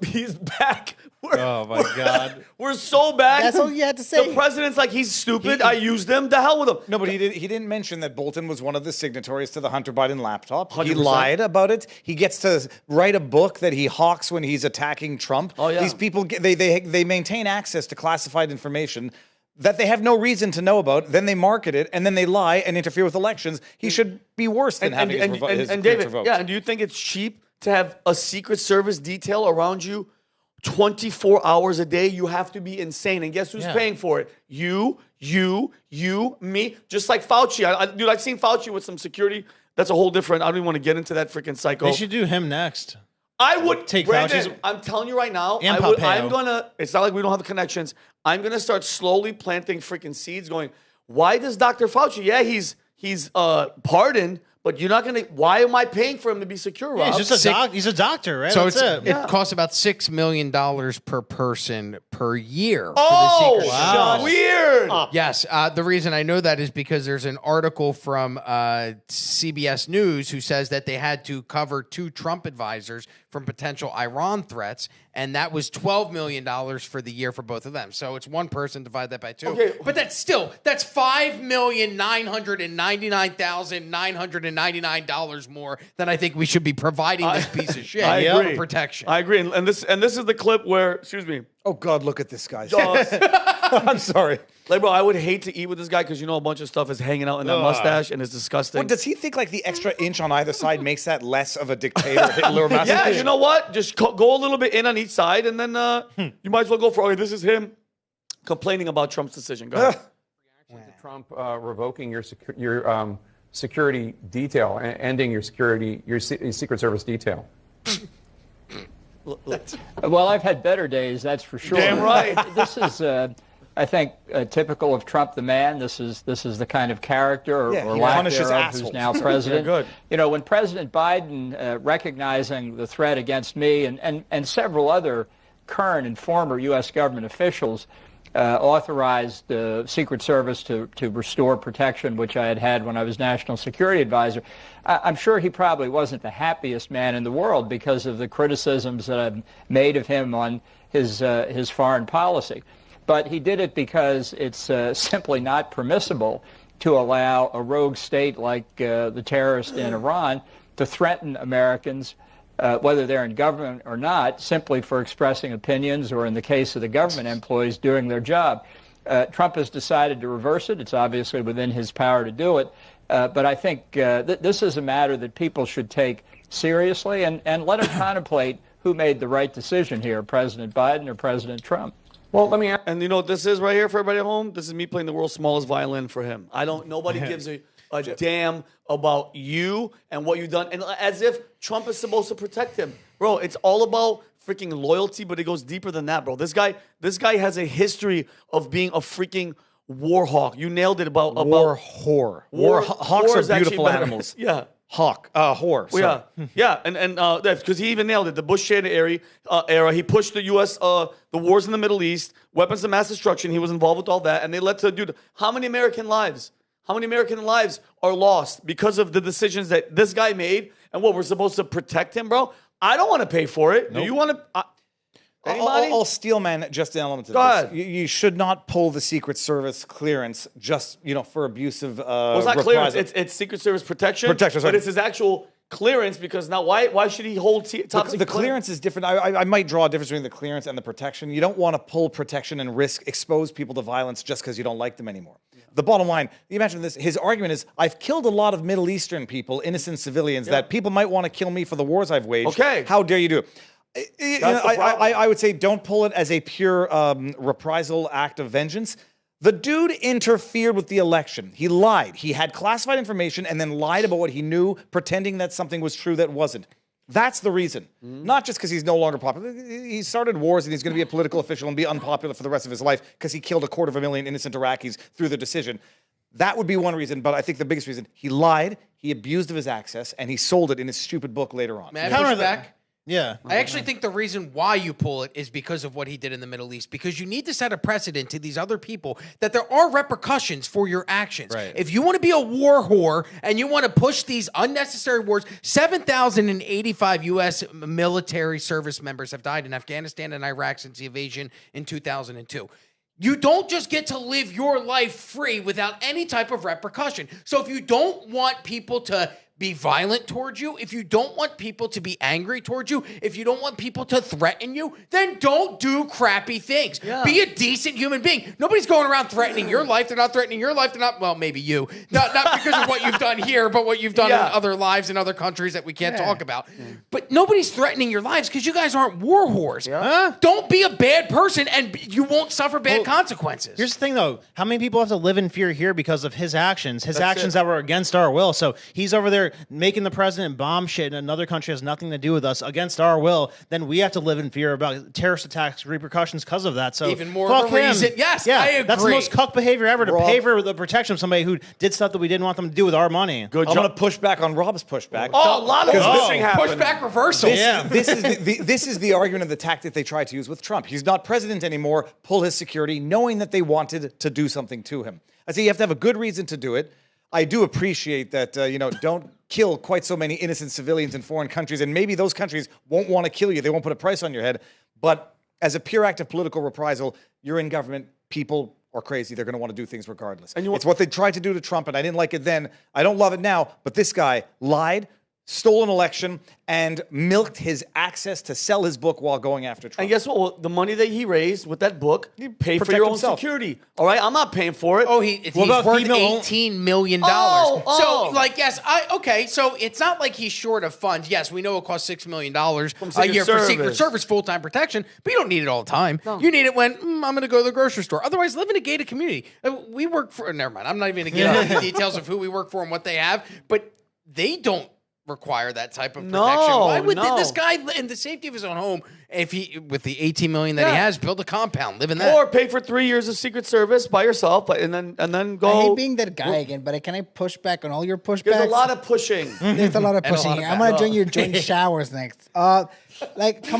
He's back. Oh my God. We're so back. That's all you had to say. The president's like, he's stupid. I used him. The hell with him. No, but he didn't mention that Bolton was one of the signatories to the Hunter Biden laptop. 100%. He lied about it. He gets to write a book that he hawks when he's attacking Trump. Oh, yeah. These people, they maintain access to classified information that they have no reason to know about. Then they market it, and then they lie and interfere with elections. He should be worse than having his and clearance David, revoked. yeah, and do you think it's cheap to have a Secret Service detail around you 24 hours a day? You have to be insane. And guess who's paying for it? You, me. Just like Fauci. Dude, I've seen Fauci with some security. That's a whole different, I don't even want to get into that freaking psycho. They should do him next. I would take Brandon, Fauci's. I'm telling you right now, And I'm Pompeo. gonna, it's not like we don't have the connections. I'm gonna start slowly planting freaking seeds going, why does Dr. Fauci, he's pardoned, but you're not gonna. Why am I paying for him to be secure, Rob? He's just he's a doctor, right? So That's it costs about $6 million per person per year. Oh, for the Secret wow. Weird. Yes. The reason I know that is because there's an article from CBS News who says that they had to cover 2 Trump advisors from potential Iran threats, and that was $12 million for the year for both of them. So it's one person, divide that by 2. Okay. But that's $5,999,999 more than I think we should be providing this piece of shit I agree. for protection. I agree. And this is the clip where, excuse me. Oh, God, look at this guy. Dog. I'm sorry. Like, bro, I would hate to eat with this guy because a bunch of stuff is hanging out in that mustache and it's disgusting. Well, does he think like the extra inch on either side makes that less of a dictator, Hitler, or Yeah, you know what? Just go a little bit in on each side, and then you might as well go for, okay, this is him complaining about Trump's decision. Go ahead. Trump revoking your security detail, ending your Secret Service detail. Well, I've had better days, that's for sure. Damn right. This is, I think, typical of Trump the man. This is the kind of character or lack thereof who's now president. Good. When President Biden, recognizing the threat against me and several other current and former U.S. government officials, authorized the Secret Service to restore protection, which I had when I was National Security Advisor. I'm sure he probably wasn't the happiest man in the world because of the criticisms that I've made of him on his foreign policy. But he did it because it's simply not permissible to allow a rogue state like the terrorists in Iran to threaten Americans, whether they're in government or not, simply for expressing opinions or, in the case of the government employees, doing their job. Trump has decided to reverse it. It's obviously within his power to do it. But I think this is a matter that people should take seriously and let them contemplate who made the right decision here, President Biden or President Trump. Well, let me ask, and you know what this is right here for everybody at home? This is me playing the world's smallest violin for him. Nobody gives a damn about you and what you've done. And as if Trump is supposed to protect him. Bro, it's all about freaking loyalty, but it goes deeper than that, bro. This guy has a history of being a freaking war hawk. You nailed it about war whore. Hawks are beautiful animals. Yeah. Whore. Well, yeah, and because he even nailed it. The Bush-Cheney era, he pushed the U.S. The wars in the Middle East, weapons of mass destruction. He was involved with all that, and they led to, dude, how many American lives are lost because of the decisions that this guy made? And what, we're supposed to protect him, bro? I don't want to pay for it. Nope. Do you want to? I'll steel man just an element to this. You should not pull the Secret Service clearance just for abusive. Well, it's not clearance. It's Secret Service protection. Protection, but it's his actual clearance because now why should he hold top secret? The clearance is different. I might draw a difference between the clearance and the protection. You don't want to pull protection and expose people to violence just because you don't like them anymore. Yeah. The bottom line, you imagine this. His argument is, I've killed a lot of Middle Eastern people, innocent civilians, that people might want to kill me for the wars I've waged. Okay. How dare you do it? I would say don't pull it as a pure reprisal act of vengeance. The dude interfered with the election. He lied. He had classified information and then lied about what he knew, pretending that something was true that wasn't. That's the reason. Not just because he's no longer popular. He started wars and he's going to be a political official and be unpopular for the rest of his life because he killed 250,000 innocent Iraqis through the decision. That would be one reason, but I think the biggest reason, he lied, he abused of his access, and he sold it in his stupid book later on. May I push back? Yeah. I actually think the reason why you pull it is because of what he did in the Middle East. Because you need to set a precedent to these other people that there are repercussions for your actions. Right. If you want to be a war whore and you want to push these unnecessary wars, 7,085 U.S. military service members have died in Afghanistan and Iraq since the invasion in 2002. You don't just get to live your life free without any type of repercussion. So if you don't want people to be violent towards you, if you don't want people to be angry towards you, if you don't want people to threaten you, then don't do crappy things. Yeah. Be a decent human being. Nobody's going around threatening your life. They're not threatening your life. They're not, well, maybe you. Not because of what you've done here, but what you've done in other lives in other countries that we can't talk about. But nobody's threatening your lives because you guys aren't war whores. Don't be a bad person and you won't suffer bad consequences. Here's the thing, though. How many people have to live in fear here because of his actions? His actions that were against our will. So he's over there they're making the president bomb shit and another country has nothing to do with us against our will, then we have to live in fear about terrorist attacks, repercussions because of that. So even more fuck of a reason. him. Yes, yeah, I agree. that's the most cuck behavior ever to pay for the protection of somebody who did stuff that we didn't want them to do with our money. I'm going to push back on Rob's pushback. Oh, a lot of pushing happened. Pushback reversal. This is the argument of the tactic they tried to use with Trump. He's not president anymore. Pull his security, knowing that they wanted to do something to him. I say you have to have a good reason to do it. I do appreciate that, don't kill quite so many innocent civilians in foreign countries, and maybe those countries won't want to kill you. They won't put a price on your head. But as a pure act of political reprisal, you're in government. People are crazy. They're going to want to do things regardless. And it's what they tried to do to Trump, and I didn't like it then. I don't love it now. But this guy lied, stole an election, and milked his access to sell his book while going after Trump. And guess what? Well, the money that he raised with that book, you pay for protect your own himself. security. All right? I'm not paying for it. Oh, he's worth $18 million. So, yes, so it's not like he's short of funds. Yes, we know it costs $6 million a year for Secret Service full-time protection, but you don't need it all the time. No. You need it when, I'm going to go to the grocery store. Otherwise, live in a gated community. We work for, never mind, I'm not even going to get into the details of who we work for and what they have, but they don't require that type of protection. Why would this guy, in the safety of his own home, if he, with the $18 million that he has, build a compound, live in that, or pay for 3 years of Secret Service by yourself, and then go? I hate being that guy again, but can I push back on all your pushbacks? There's a lot of pushing. There's a lot of pushing. I'm gonna join your joint showers next. Come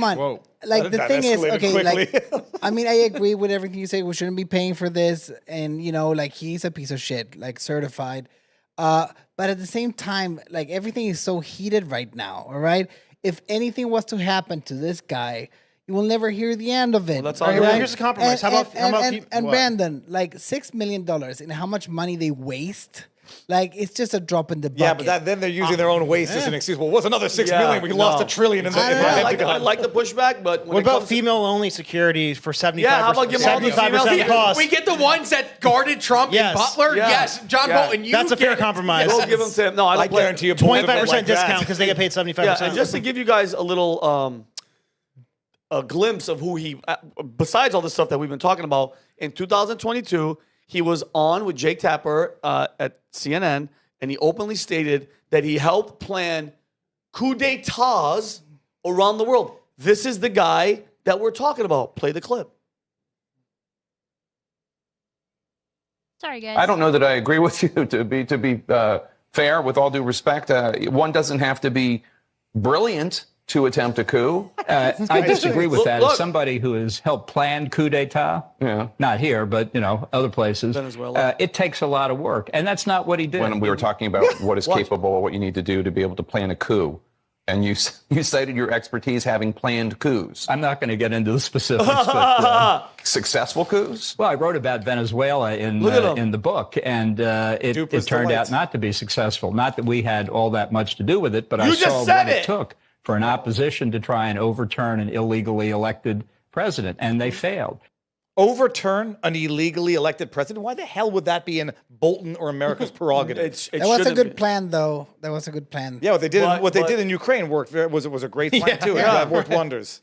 on. Whoa. Like the thing is, okay, quickly. I agree with everything you say. We shouldn't be paying for this, and he's a piece of shit, certified. But at the same time, everything is so heated right now, all right? If anything was to happen to this guy, you will never hear the end of it. Well, that's all right? Here's a compromise. How about Brandon, $6 million and how much money they waste? It's just a drop in the bucket. Yeah, but then they're using their own waste as an excuse. Well, what's another $6 million? We lost $1 trillion in the I like the pushback, but what about female-only security for 75%? Yeah, how about give them all the 75% cost? We get the ones that guarded Trump and Butler. Yeah. Yes, John Bolton. That's a fair compromise. We'll give them to him. No, I guarantee you 25% discount because they get paid 75%. Yeah, and just to give you guys a little a glimpse of who he, besides all the stuff that we've been talking about, in 2022, he was on with Jake Tapper at CNN, and he openly stated that he helped plan coup d'etats around the world. This is the guy that we're talking about. Play the clip. Sorry, guys. I don't know that I agree with you. To be fair, with all due respect, one doesn't have to be brilliant to attempt a coup. I disagree with that. As somebody who has helped plan coup d'etat, not here, but other places, Venezuela. It takes a lot of work, and that's not what he did. When we were talking about what is capable, what you need to do to be able to plan a coup, and you cited your expertise having planned coups. I'm not going to get into the specifics, but successful coups. Well, I wrote about Venezuela in the book, and it turned out not to be successful. Not that we had all that much to do with it, but I saw what it took for an opposition to try and overturn an illegally elected president, and they failed. Overturn an illegally elected president? Why the hell would that be in Bolton or America's prerogative? That was a good plan, though. That was a good plan. Yeah, what they did in Ukraine worked. Was a great plan too. Yeah, it worked wonders.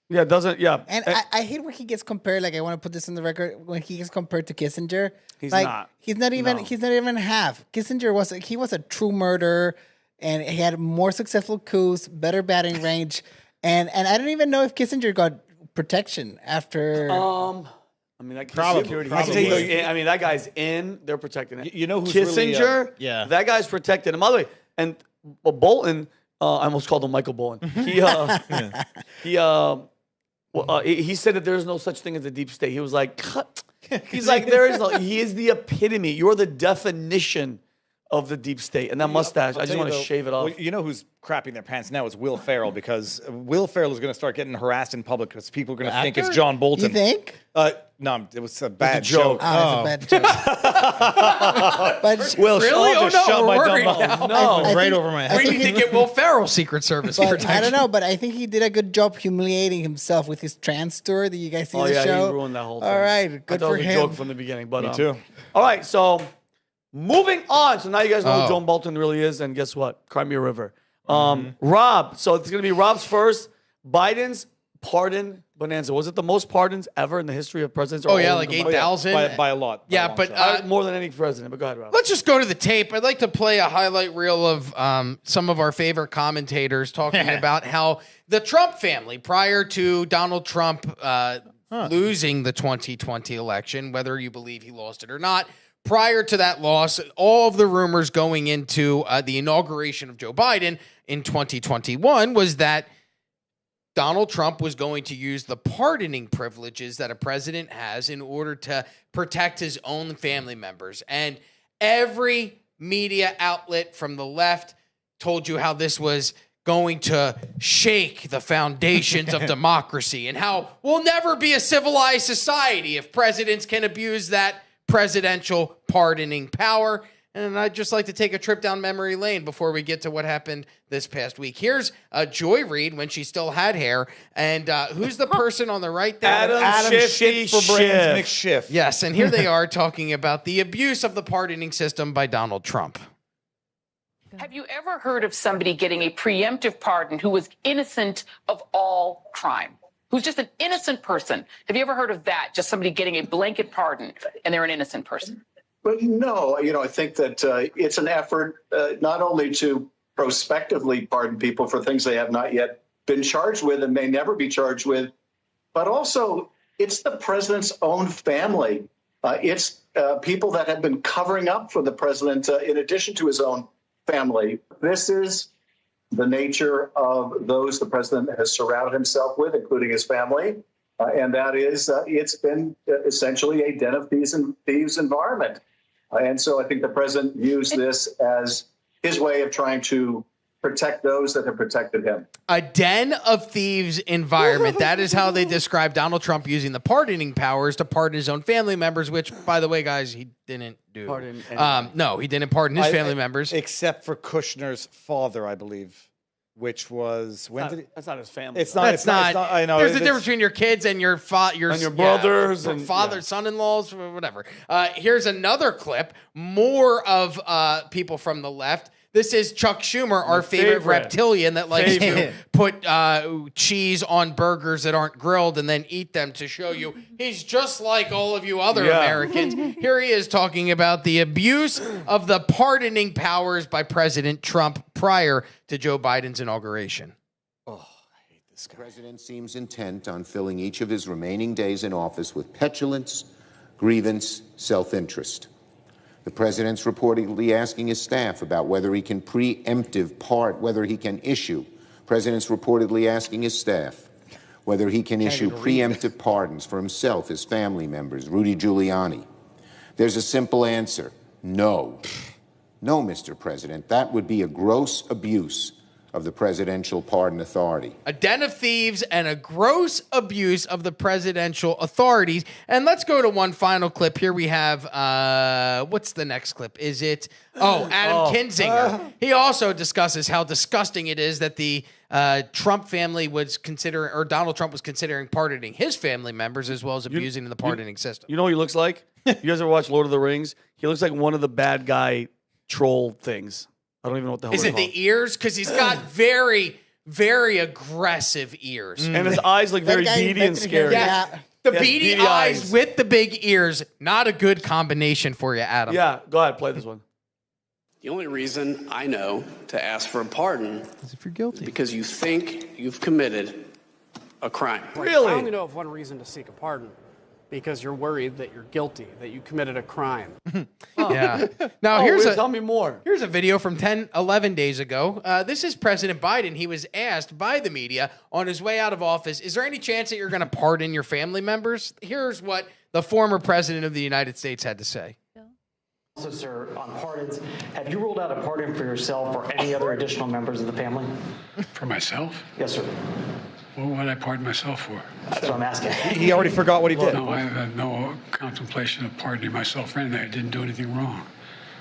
Yeah, it doesn't. Yeah, and I hate when he gets compared. I want to put this on the record. When he gets compared to Kissinger, he's not. He's not even half. Kissinger was a true murderer. And he had more successful coups, better batting range, and I don't even know if Kissinger got protection after. That probably. That guy's in. They're protecting it. You know who's Kissinger? Really, that guy's protected him. By the way, and Bolton, I almost called him Michael Bolton. He said that there's no such thing as a deep state. He was like, he's like, there is no. He is the epitome. You're the definition of the deep state. And that mustache, I just want to shave it off. Well, you know who's crapping their pants now is Will Ferrell, because Will Ferrell is going to start getting harassed in public because people are going to think it's John Bolton. You think? No, it was a bad joke. Oh, it's a bad joke. But Will, really? I'll just shut my dumb now. mouth. Right over my head. We need to get Will Ferrell Secret Service protection. I don't know, but I think he did a good job humiliating himself with his trans tour. Did you guys see the show? He ruined that whole thing. All right, good for him. I thought it was a joke from the beginning. But, Me too. All right, so moving on. So now you guys know who John Bolton really is, and guess what? Crimea River. Rob. So it's going to be Rob's first. Biden's pardon bonanza. Was it the most pardons ever in the history of presidents? Oh, yeah, like 8,000. By a lot. Yeah, but more than any president. But go ahead, Rob. let's just go to the tape. I'd like to play a highlight reel of some of our favorite commentators talking about how the Trump family, prior to Donald Trump losing the 2020 election, whether you believe he lost it or not, prior to that loss, all of the rumors going into the inauguration of Joe Biden in 2021 was that Donald Trump was going to use the pardoning privileges that a president has in order to protect his own family members. And every media outlet from the left told you how this was going to shake the foundations of democracy and how we'll never be a civilized society if presidents can abuse that presidential pardoning power. And I'd just like to take a trip down memory lane before we get to what happened this past week. Here's Joy Reid when she still had hair. And who's the person on the right there? Adam Schiff for Brains McSchiff. Yes, and here they are talking about the abuse of the pardoning system by Donald Trump. Have you ever heard of somebody getting a preemptive pardon who was innocent of all crime? Who's just an innocent person? Have you ever heard of that? Just somebody getting a blanket pardon and they're an innocent person? But no, I think that it's an effort not only to prospectively pardon people for things they have not yet been charged with and may never be charged with, but also it's the president's own family. It's people that have been covering up for the president in addition to his own family. This is the nature of those the president has surrounded himself with, including his family. And that is, it's been essentially a den of thieves environment. And so I think the president used this as his way of trying to protect those that have protected him. A den of thieves environment. That is how they describe Donald Trump using the pardoning powers to pardon his own family members, which, by the way, guys, he didn't do. No, he didn't pardon his family members. Except for Kushner's father, I believe. Which was that's not his family. It's not. I know. There's a difference between your kids and your brothers and son-in-laws, whatever. Here's another clip. More of people from the left. This is Chuck Schumer, our favorite reptilian that likes to put cheese on burgers that aren't grilled and then eat them to show you he's just like all of you other Americans. Here he is talking about the abuse of the pardoning powers by President Trump prior to Joe Biden's inauguration. Oh, I hate this guy. The president seems intent on filling each of his remaining days in office with petulance, grievance, self-interest. The president's reportedly asking his staff about whether he can whether he can issue. President's reportedly asking his staff whether he can issue preemptive pardons for himself, his family members, Rudy Giuliani. There's a simple answer: no. No, Mr. President, that would be a gross abuse of the presidential pardon authority. A den of thieves and a gross abuse of the presidential authorities. And let's go to one final clip. Here we have, what's the next clip? Is it, Adam Kinzinger. He also discusses how disgusting it is that the Trump family was considering, or Donald Trump was considering pardoning his family members as well as abusing the pardoning system. You know what he looks like? You guys ever watch Lord of the Rings? He looks like one of the bad guy troll things. I don't even know what the hell is it. The ears? Because he's got very, very aggressive ears. And his eyes look very beady and scary. Yeah. The beady eyes with the big ears. Not a good combination for you, Adam. Yeah, go ahead, play this one. The only reason I know to ask for a pardon is if you're guilty. Is because you think you've committed a crime. Really? I only know of one reason to seek a pardon. Because you're worried that you're guilty, that you committed a crime. Yeah. Now, tell me more. Here's a video from 11 days ago. This is President Biden. He was asked by the media on his way out of office, is there any chance that you're going to pardon your family members? Here's what the former president of the United States had to say. Also, sir, on pardons, have you ruled out a pardon for yourself or any other additional members of the family? For myself? Yes, sir. Well, what did I pardon myself for? That's what I'm asking. He already forgot what he did. No, I have no contemplation of pardoning myself for anything. I didn't do anything wrong.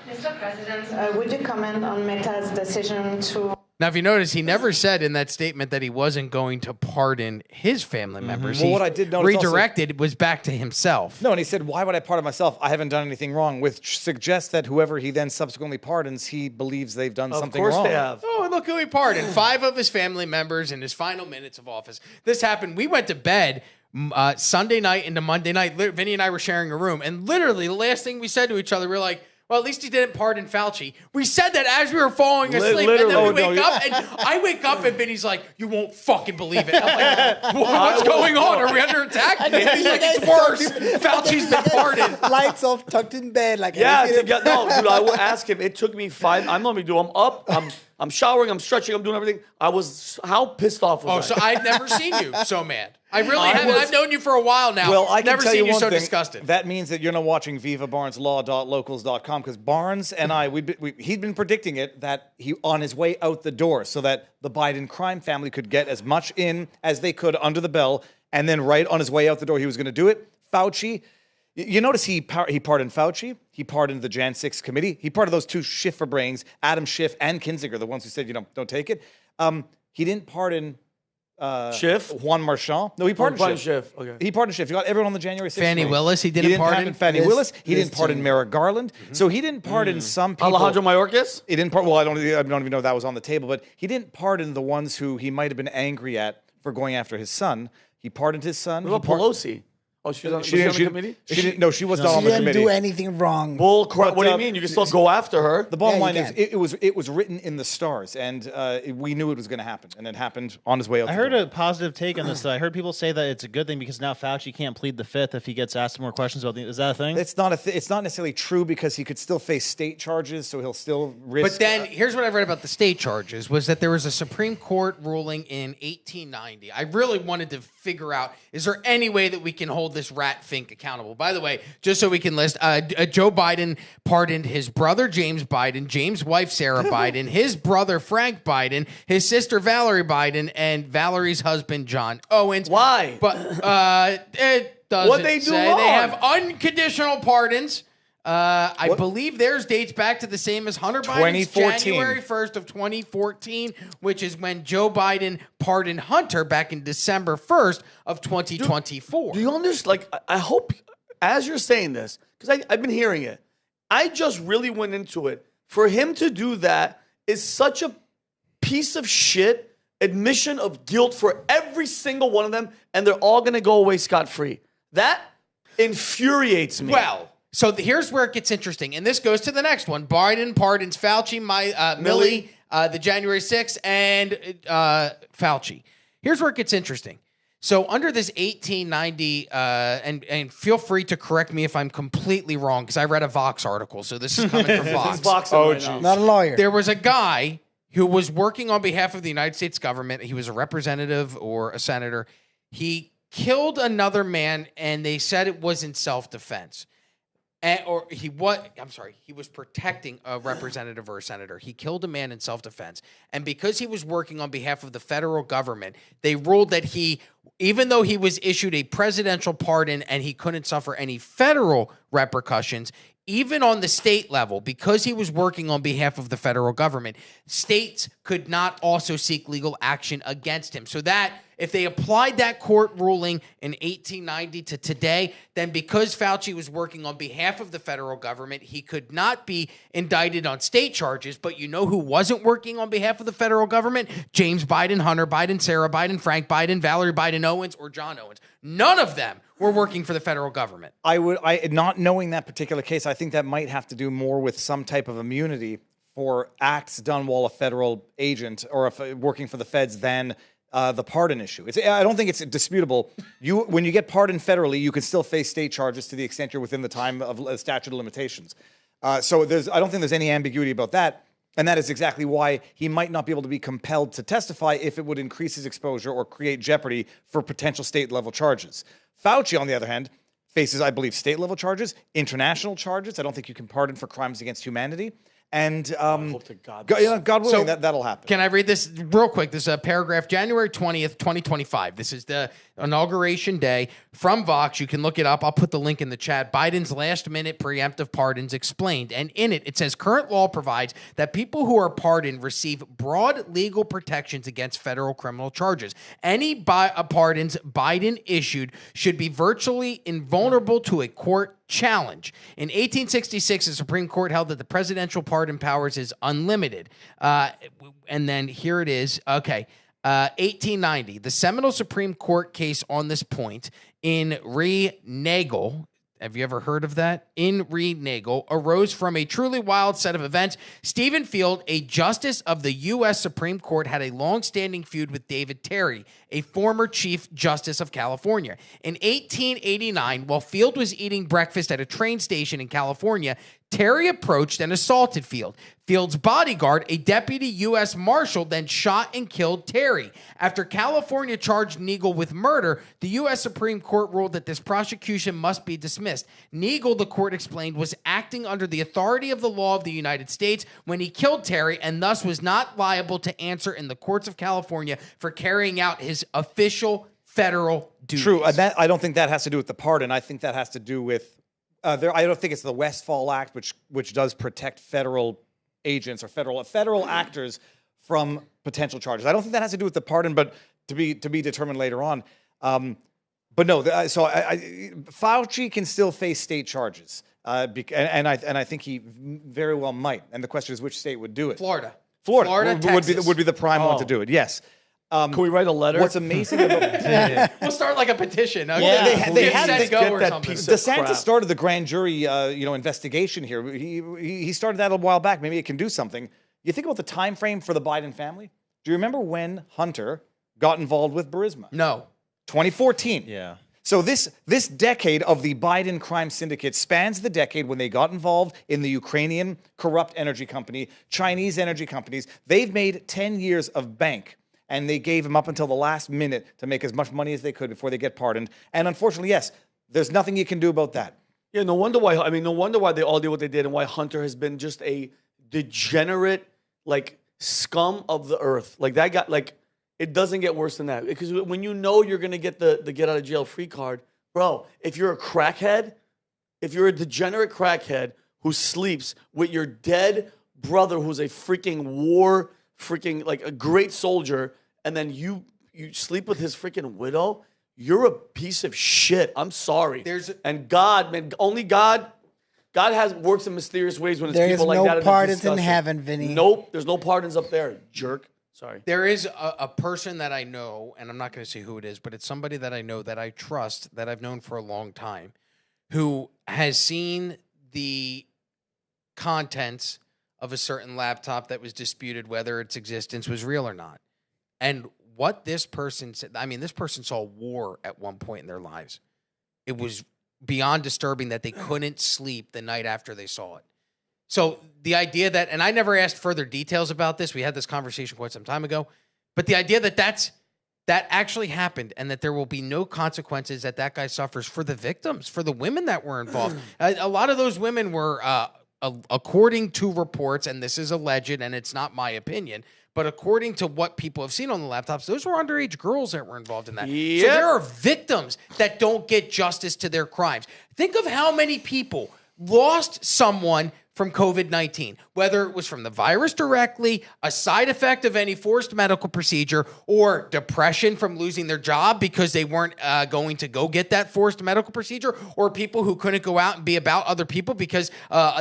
Mr. President, would you comment on Meta's decision to... Now, if you notice, he never said in that statement that he wasn't going to pardon his family members. Well, what I did notice redirected was back to himself. No, and he said, why would I pardon myself? I haven't done anything wrong, which suggests that whoever he then subsequently pardons, he believes they've done something wrong. Of course they have. Oh, and look who he pardoned. 5 of his family members in his final minutes of office. This happened. We went to bed Sunday night into Monday night. Vinnie and I were sharing a room, and literally the last thing we said to each other, we were like, well, at least he didn't pardon Fauci. We said that as we were falling asleep, and then we wake up, and I wake up, and Vinny's like, you won't fucking believe it. I'm like, what's going on? Are we under attack? And he's like, it's worse. Fauci's been pardoned. Lights off, tucked in bed. Like, yeah, no, dude, I would ask him. It took me 5. I'm up, I'm showering, I'm stretching, I'm doing everything. How pissed off was I? Oh, so I'd never seen you so mad. I really haven't. I've known you for a while now. Well, I can never tell seen you you one so thing. disgusted. That means that you're not watching vivabarneslaw.locals.com because Barnes and I, he'd been predicting it that he on his way out the door so that the Biden crime family could get as much in as they could under the bell, and then right on his way out the door, he was going to do it. Fauci, you notice he pardoned Fauci. He pardoned the Jan 6 committee. He pardoned those 2 Schiffer brains, Adam Schiff and Kinzinger, the ones who said, don't take it. He didn't pardon Schiff? Juan Marchand. No, he pardoned Schiff. Okay. He pardoned Schiff. He got everyone on the January 6th. Fannie Willis, he didn't pardon? Fannie Willis. He didn't pardon Merrick Garland. So he didn't pardon some people. Alejandro Mayorkas? He didn't pardon. Well, I don't even know if that was on the table, but he didn't pardon the ones who he might have been angry at for going after his son. He pardoned his son. What about Pelosi? Oh, she was on the committee? She didn't. No, she was not on the committee. She didn't do anything wrong. Bull crap. What do you mean? You can still go after her. The bottom line is, it was written in the stars, and we knew it was going to happen, and it happened on his way out. I heard a positive take on this, though. I heard people say that it's a good thing because now Fauci can't plead the 5th if he gets asked more questions about the. Is that a thing? It's not it's not necessarily true because he could still face state charges, so he'll still risk. But then here's what I read about the state charges was that there was a Supreme Court ruling in 1890. I really wanted to figure out, is there any way that we can hold this rat Fink accountable? By the way, just so we can list, Joe Biden pardoned his brother James Biden, James' wife Sarah Biden, his brother Frank Biden, his sister Valerie Biden, and Valerie's husband John Owens. Why? But it doesn't What'd they do say. wrong? They have unconditional pardons. I believe theirs dates back to the same as Hunter Biden's 2014. January 1st of 2014, which is when Joe Biden pardoned Hunter back in December 1st of 2024. Do you understand? Like, I hope, as you're saying this, because I've been hearing it, I just really went into it. For him to do that is such a piece of shit admission of guilt for every single one of them, and they're all going to go away scot-free. That infuriates me. Well, so here's where it gets interesting, and this goes to the next one. Biden pardons Fauci, Milley, the January 6th, and Fauci. Here's where it gets interesting. So under this 1890, and feel free to correct me if I'm completely wrong, because I read a Vox article, so this is coming from Vox. Not a lawyer. There was a guy who was working on behalf of the United States government. He was a representative or a senator. He killed another man, and they said it was in self-defense. He was protecting a representative or a senator. He killed a man in self-defense. And because he was working on behalf of the federal government, they ruled that even though he was issued a presidential pardon and he couldn't suffer any federal repercussions, even on the state level, because he was working on behalf of the federal government, states could not also seek legal action against him. So that if they applied that court ruling in 1890 to today, then because Fauci was working on behalf of the federal government, he could not be indicted on state charges. But you know who wasn't working on behalf of the federal government? James Biden, Hunter Biden, Sarah Biden, Frank Biden, Valerie Biden Owens, or John Owens. None of them were working for the federal government. Not knowing that particular case, I think that might have to do more with some type of immunity for acts done while a federal agent or working for the feds than the pardon issue. I don't think it's disputable. When you get pardoned federally, you can still face state charges to the extent you're within the time of statute of limitations. So I don't think there's any ambiguity about that. And that is exactly why he might not be able to be compelled to testify if it would increase his exposure or create jeopardy for potential state-level charges. Fauci, on the other hand, faces, I believe, state-level charges, international charges. I don't think you can pardon for crimes against humanity. And hope to God. God willing, So, that'll happen. Can I read this real quick? This is a paragraph, January 20th, 2025. This is the inauguration day from Vox. You can look it up. I'll put the link in the chat. Biden's last-minute preemptive pardons explained. And in it, it says, current law provides that people who are pardoned receive broad legal protections against federal criminal charges. Any pardons Biden issued should be virtually invulnerable to a court challenge. In 1866, the Supreme Court held that the presidential pardon powers is unlimited. And then here it is. Okay. 1890, the seminal Supreme Court case on this point in re Nagel. Have you ever heard of that? In re Nagel arose from a truly wild set of events. Stephen Field, a justice of the U.S. Supreme Court, had a long-standing feud with David Terry, a former Chief Justice of California. In 1889, while Field was eating breakfast at a train station in California, Terry approached and assaulted Field. Field's bodyguard, a deputy U.S. Marshal, then shot and killed Terry. After California charged Nagel with murder, the U.S. Supreme Court ruled that this prosecution must be dismissed. Nagel, the court explained, was acting under the authority of the law of the United States when he killed Terry and thus was not liable to answer in the courts of California for carrying out his official federal duties. True. I don't think that has to do with the pardon. I think that has to do with I don't think it's the Westfall Act, which does protect federal agents or federal actors from potential charges. I don't think that has to do with the pardon, but to be determined later on. But no, Fauci can still face state charges, and I think he very well might. And the question is, which state would do it? Florida, would be the prime one to do it. Yes. Can we write a letter? What's amazing about we'll start like a petition. Okay? Yeah, they had to go or something. DeSantis started the grand jury, investigation here. He started that a while back. Maybe it can do something. You think about the time frame for the Biden family. Do you remember when Hunter got involved with Burisma? No. 2014. Yeah. So this decade of the Biden crime syndicate spans the decade when they got involved in the Ukrainian corrupt energy company, Chinese energy companies. They've made 10 years of bank. And they gave him up until the last minute to make as much money as they could before they get pardoned. And unfortunately, yes, there's nothing you can do about that. Yeah, no wonder why they all did what they did and why Hunter has been just a degenerate, like, scum of the earth. Like, that guy, like, it doesn't get worse than that. Because when you know you're going to get the get out of jail free card, bro, if you're a crackhead, if you're a degenerate crackhead who sleeps with your dead brother who's a freaking like a great soldier, and then you sleep with his freaking widow, you're a piece of shit. I'm sorry. And God, man, only God works in mysterious ways when it's people like that. There's no pardons in heaven, Vinny. Nope, there's no pardons up there, jerk. Sorry. There is a person that I know, and I'm not going to say who it is, but it's somebody that I know that I trust, that I've known for a long time, who has seen the contents of a certain laptop that was disputed whether its existence was real or not. And what this person said, I mean, this person saw war at one point in their lives. It was beyond disturbing that they couldn't sleep the night after they saw it. So the idea that, and I never asked further details about this, we had this conversation quite some time ago, but the idea that that actually happened and that there will be no consequences that guy suffers for the victims, for the women that were involved. A lot of those women were, according to reports, and this is alleged and it's not my opinion, but according to what people have seen on the laptops, those were underage girls that were involved in that. Yep. So there are victims that don't get justice to their crimes. Think of how many people lost someone from COVID-19, whether it was from the virus directly, a side effect of any forced medical procedure, or depression from losing their job because they weren't going to go get that forced medical procedure, or people who couldn't go out and be about other people because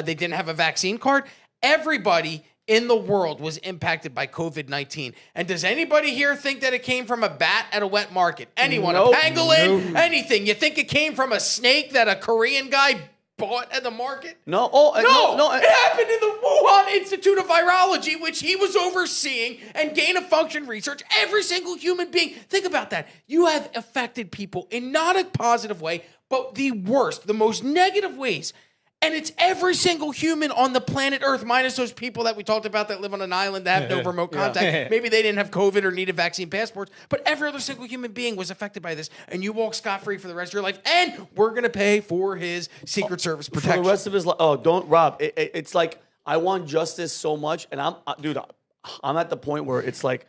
they didn't have a vaccine card. Everybody in the world was impacted by COVID-19. And does anybody here think that it came from a bat at a wet market? Anyone? Nope. A pangolin? Anything? You think it came from a snake that a Korean guy bought at the market? No. No. It happened in the Wuhan Institute of Virology, which he was overseeing, and gain of function research. Every single human being. Think about that. You have affected people in not a positive way, but the worst, the most negative ways. And it's every single human on the planet Earth, minus those people that we talked about that live on an island that have no remote contact. Maybe they didn't have COVID or needed vaccine passports, but every other single human being was affected by this. And you walk scot-free for the rest of your life, and we're going to pay for his Secret Service protection. For the rest of his life. Oh, don't, Rob. It's like, I want justice so much, and I'm at the point where it's like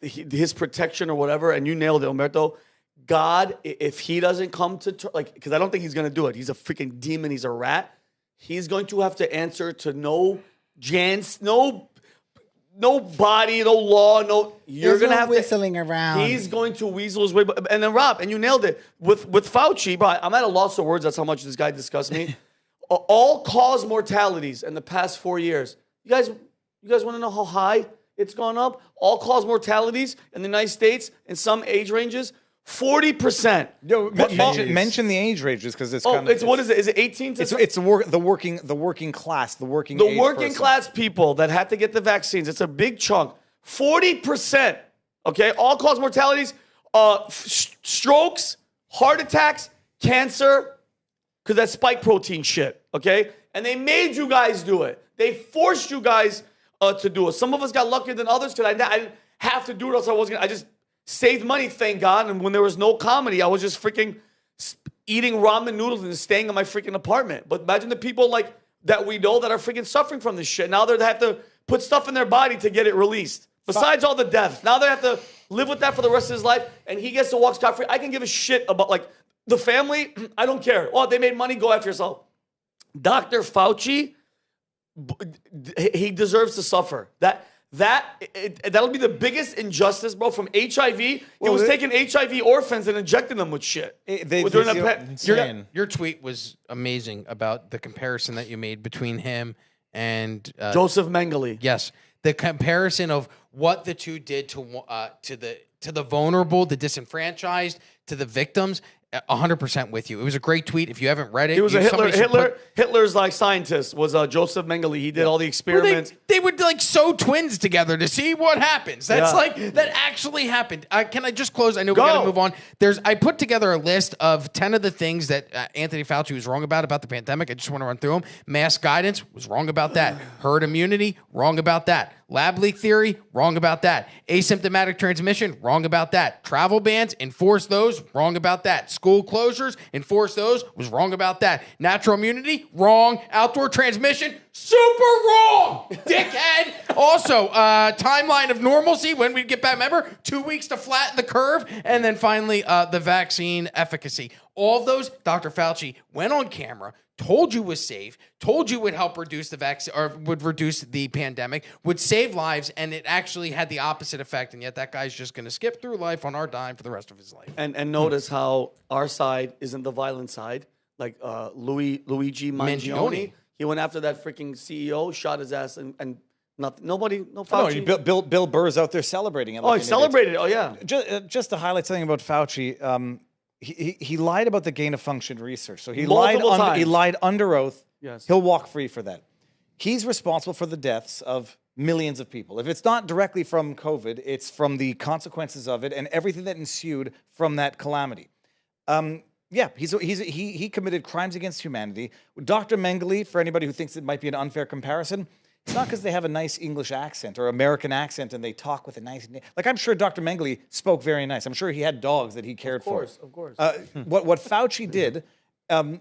his protection or whatever, and you nailed it, Humberto. God, if he doesn't come to because I don't think he's gonna do it. He's a freaking demon. He's a rat. He's going to have to answer to no body, no law, You're gonna have whistling around. He's going to weasel his way. And then Rob, and you nailed it with Fauci, bro. I'm at a loss of words. That's how much this guy disgusts me. All-cause mortalities in the past 4 years. You guys want to know how high it's gone up? All-cause mortalities in the United States in some age ranges, 40%. Mention the age ranges because it's kind of. What is it? Is it 18 to? It's the working class, the working class people that had to get the vaccines. It's a big chunk. 40%. Okay, all-cause mortalities, strokes, heart attacks, cancer, because that's spike protein shit. Okay, and they made you guys do it. They forced you guys to do it. Some of us got luckier than others because I didn't have to do it, else I just saved money, thank God. And when there was no comedy, I was just freaking eating ramen noodles and staying in my freaking apartment. But imagine the people like that we know that are freaking suffering from this shit. Now they have to put stuff in their body to get it released. Besides all the deaths, now they have to live with that for the rest of his life. And he gets to walk scot-free. I can give a shit about like the family. I don't care. Oh, they made money. Go after yourself. Dr. Fauci, he deserves to suffer. That'll be the biggest injustice, bro. From HIV, he was taking HIV orphans and injecting them with shit. Your tweet was amazing about the comparison that you made between him and Joseph Mengele. Yes, the comparison of what the two did to the vulnerable, the disenfranchised, to the victims. 100% with you. It was a great tweet. If you haven't read it, he was a Hitler's like scientist was Joseph Mengele. He did all the experiments. They would like sew twins together to see what happens. That's that actually happened. Can I just close? I know we got to move on. I put together a list of 10 of the things that Anthony Fauci was wrong about the pandemic. I just want to run through them. Mass guidance was wrong about that. Herd immunity, wrong about that. Lab leak theory, wrong about that. Asymptomatic transmission, wrong about that. Travel bans, enforce those, wrong about that. School closures, enforce those, was wrong about that. Natural immunity, wrong. Outdoor transmission, super wrong, dickhead. Also, timeline of normalcy, when we get back, remember, 2 weeks to flatten the curve. And then finally, the vaccine efficacy. All of those, Dr. Fauci went on camera, told you was safe, told you would help reduce the vaccine or would reduce the pandemic, would save lives, and it actually had the opposite effect. And yet that guy's just going to skip through life on our dime for the rest of his life. And notice how our side isn't the violent side. Like Luigi Mangione, he went after that freaking CEO, shot his ass, and nothing. No Fauci. No, Bill Burr's out there celebrating it. He celebrated. Oh yeah. Just to highlight something about Fauci. He lied about the gain of function research. So he Multiple times. He lied under oath. Yes. He'll walk free for that. He's responsible for the deaths of millions of people. If it's not directly from COVID, it's from the consequences of it and everything that ensued from that calamity. He committed crimes against humanity. Dr. Mengele, for anybody who thinks it might be an unfair comparison, it's not because they have a nice English accent or American accent and they talk with a nice... Like, I'm sure Dr. Mengele spoke very nice. I'm sure he had dogs that he cared for. Of course. What Fauci did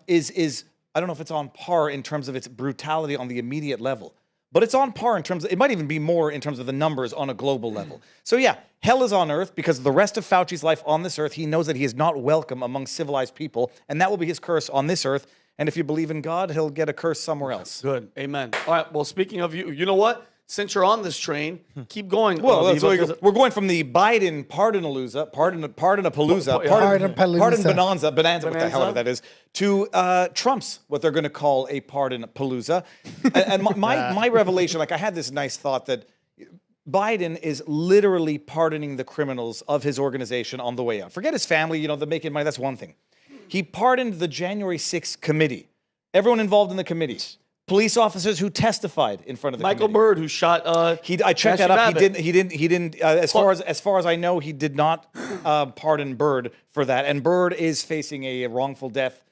is, I don't know if it's on par in terms of its brutality on the immediate level, but it's on par in terms of... It might even be more in terms of the numbers on a global level. So yeah, hell is on earth because of the rest of Fauci's life on this earth. He knows that he is not welcome among civilized people, and that will be his curse on this earth. And if you believe in God, he'll get a curse somewhere else. Good. Amen. All right. Well, speaking of you know what? Since you're on this train, keep going. Well, we're going from the Biden pardon bonanza, what the hell that is, to Trump's, what they're going to call a pardon palooza. And my revelation, like I had this nice thought that Biden is literally pardoning the criminals of his organization on the way out. Forget his family, they're making money, that's one thing. He pardoned the January 6th committee, everyone involved in the committee, police officers who testified in front of the Michael committee. Byrd, who shot. I checked that up. He didn't. As far as I know, he did not pardon Byrd for that. And Byrd is facing a wrongful death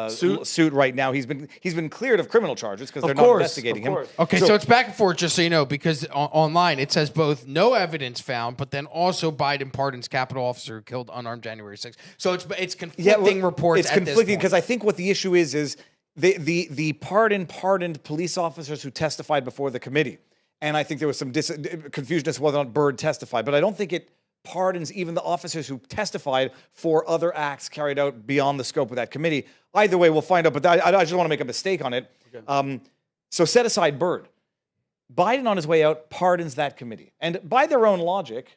suit right now. He's been cleared of criminal charges because they're not investigating him. Okay, so it's back and forth, just so you know, because online it says both no evidence found, but then also Biden pardons Capitol officer who killed unarmed January 6th. So it's conflicting reports. It's conflicting because I think what the issue is the pardoned police officers who testified before the committee. And I think there was some confusion as to whether or not Byrd testified. But I don't think it pardons even the officers who testified for other acts carried out beyond the scope of that committee. Either way, we'll find out. But I just don't want to make a mistake on it. Okay. So set aside Byrd. Biden on his way out pardons that committee. And by their own logic,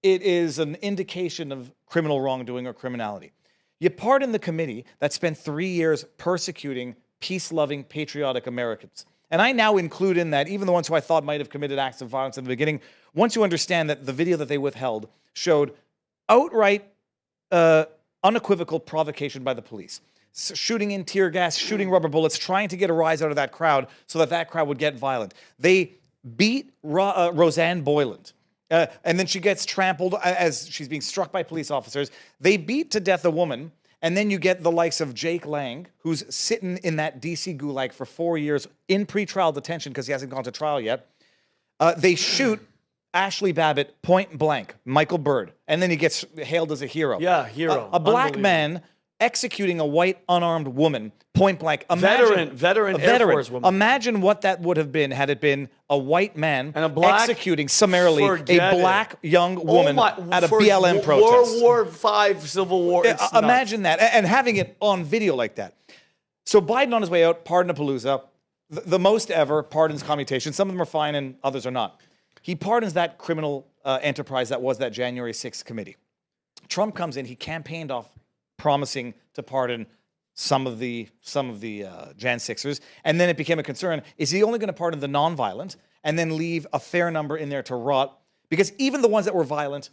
it is an indication of criminal wrongdoing or criminality. You pardon the committee that spent 3 years persecuting peace-loving, patriotic Americans. And I now include in that even the ones who I thought might have committed acts of violence in the beginning, once you understand that the video that they withheld showed outright, unequivocal provocation by the police. Shooting in tear gas, shooting rubber bullets, trying to get a rise out of that crowd so that that crowd would get violent. They beat Roseanne Boyland. And then she gets trampled as she's being struck by police officers. They beat to death a woman. And then you get the likes of Jake Lang, who's sitting in that D.C. gulag for 4 years in pretrial detention because he hasn't gone to trial yet. They shoot Ashley Babbitt point blank, Michael Byrd. And then he gets hailed as a hero. Yeah, hero. A black man executing a white unarmed woman point blank. Veteran Air Force woman. Imagine what that would have been had it been a white man and a black, executing summarily a black young woman at a BLM World protest. War V, Civil War. Imagine that, and having it on video like that. So Biden on his way out, pardon-a-palooza, the most ever pardons commutation. Some of them are fine and others are not. He pardons that criminal enterprise that was that January 6th committee. Trump comes in, he campaigned off promising to pardon some of the Jan 6ers, and then it became a concern. Is he only going to pardon the nonviolent and then leave a fair number in there to rot? Because even the ones that were violent,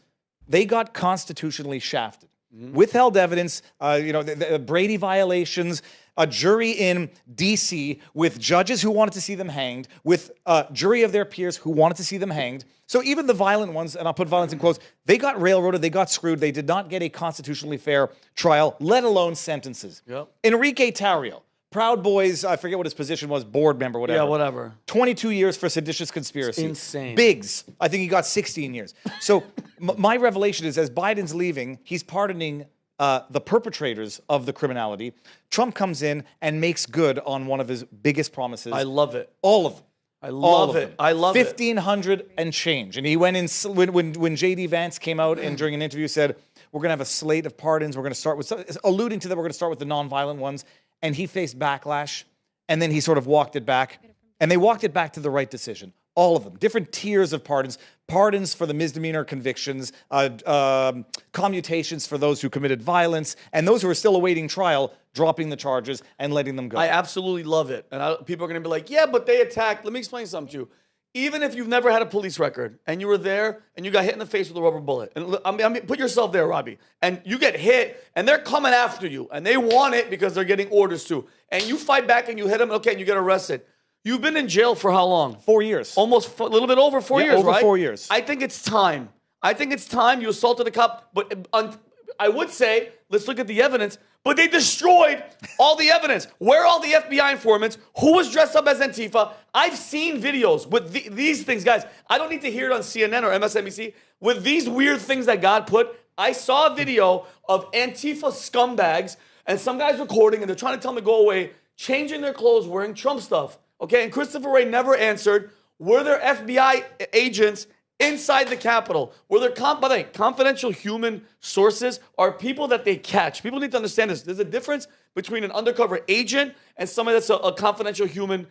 they got constitutionally shafted. Withheld evidence, the Brady violations, a jury in D.C. with judges who wanted to see them hanged, with a jury of their peers who wanted to see them hanged. So even the violent ones, and I'll put violence in quotes, they got railroaded, they got screwed, they did not get a constitutionally fair trial, let alone sentences. Yep. Enrique Tarrio, Proud Boys, I forget what his position was, board member, whatever. Yeah, whatever. 22 years for seditious conspiracy. It's insane. Biggs, I think he got 16 years. So my revelation is, as Biden's leaving, he's pardoning the perpetrators of the criminality. Trump comes in and makes good on one of his biggest promises. I love it. All of them. I love it. I love 1,500 and change. And he went in, when J.D. Vance came out and during an interview said, we're going to have a slate of pardons. We're going to start with, alluding to that, we're going to start with the nonviolent ones. And he faced backlash. And then he sort of walked it back. And they walked it back to the right decision. All of them. Different tiers of pardons. Pardons for the misdemeanor convictions, commutations for those who committed violence, and those who are still awaiting trial, dropping the charges and letting them go. I absolutely love it. And people are going to be like, yeah, but they attacked. Let me explain something to you. Even if you've never had a police record and you were there and you got hit in the face with a rubber bullet, and I mean, put yourself there, Robbie, and you get hit and they're coming after you and they want it because they're getting orders to, and you fight back and you hit them, okay, and you get arrested. You've been in jail for how long? 4 years. Almost a little bit over 4 years, over right? 4 years. I think it's time. You assaulted a cop, but I would say, let's look at the evidence, but they destroyed all the evidence. Where are all the FBI informants? Who was dressed up as Antifa? I've seen videos with these things, guys. I don't need to hear it on CNN or MSNBC. With these weird things that God put, I saw a video of Antifa scumbags and some guys recording, and they're trying to tell them to go away, changing their clothes, wearing Trump stuff. Okay, and Christopher Wray never answered. Were there FBI agents inside the Capitol? Were there, by the way, confidential human sources are people that they catch. People need to understand this. There's a difference between an undercover agent and somebody that's a confidential human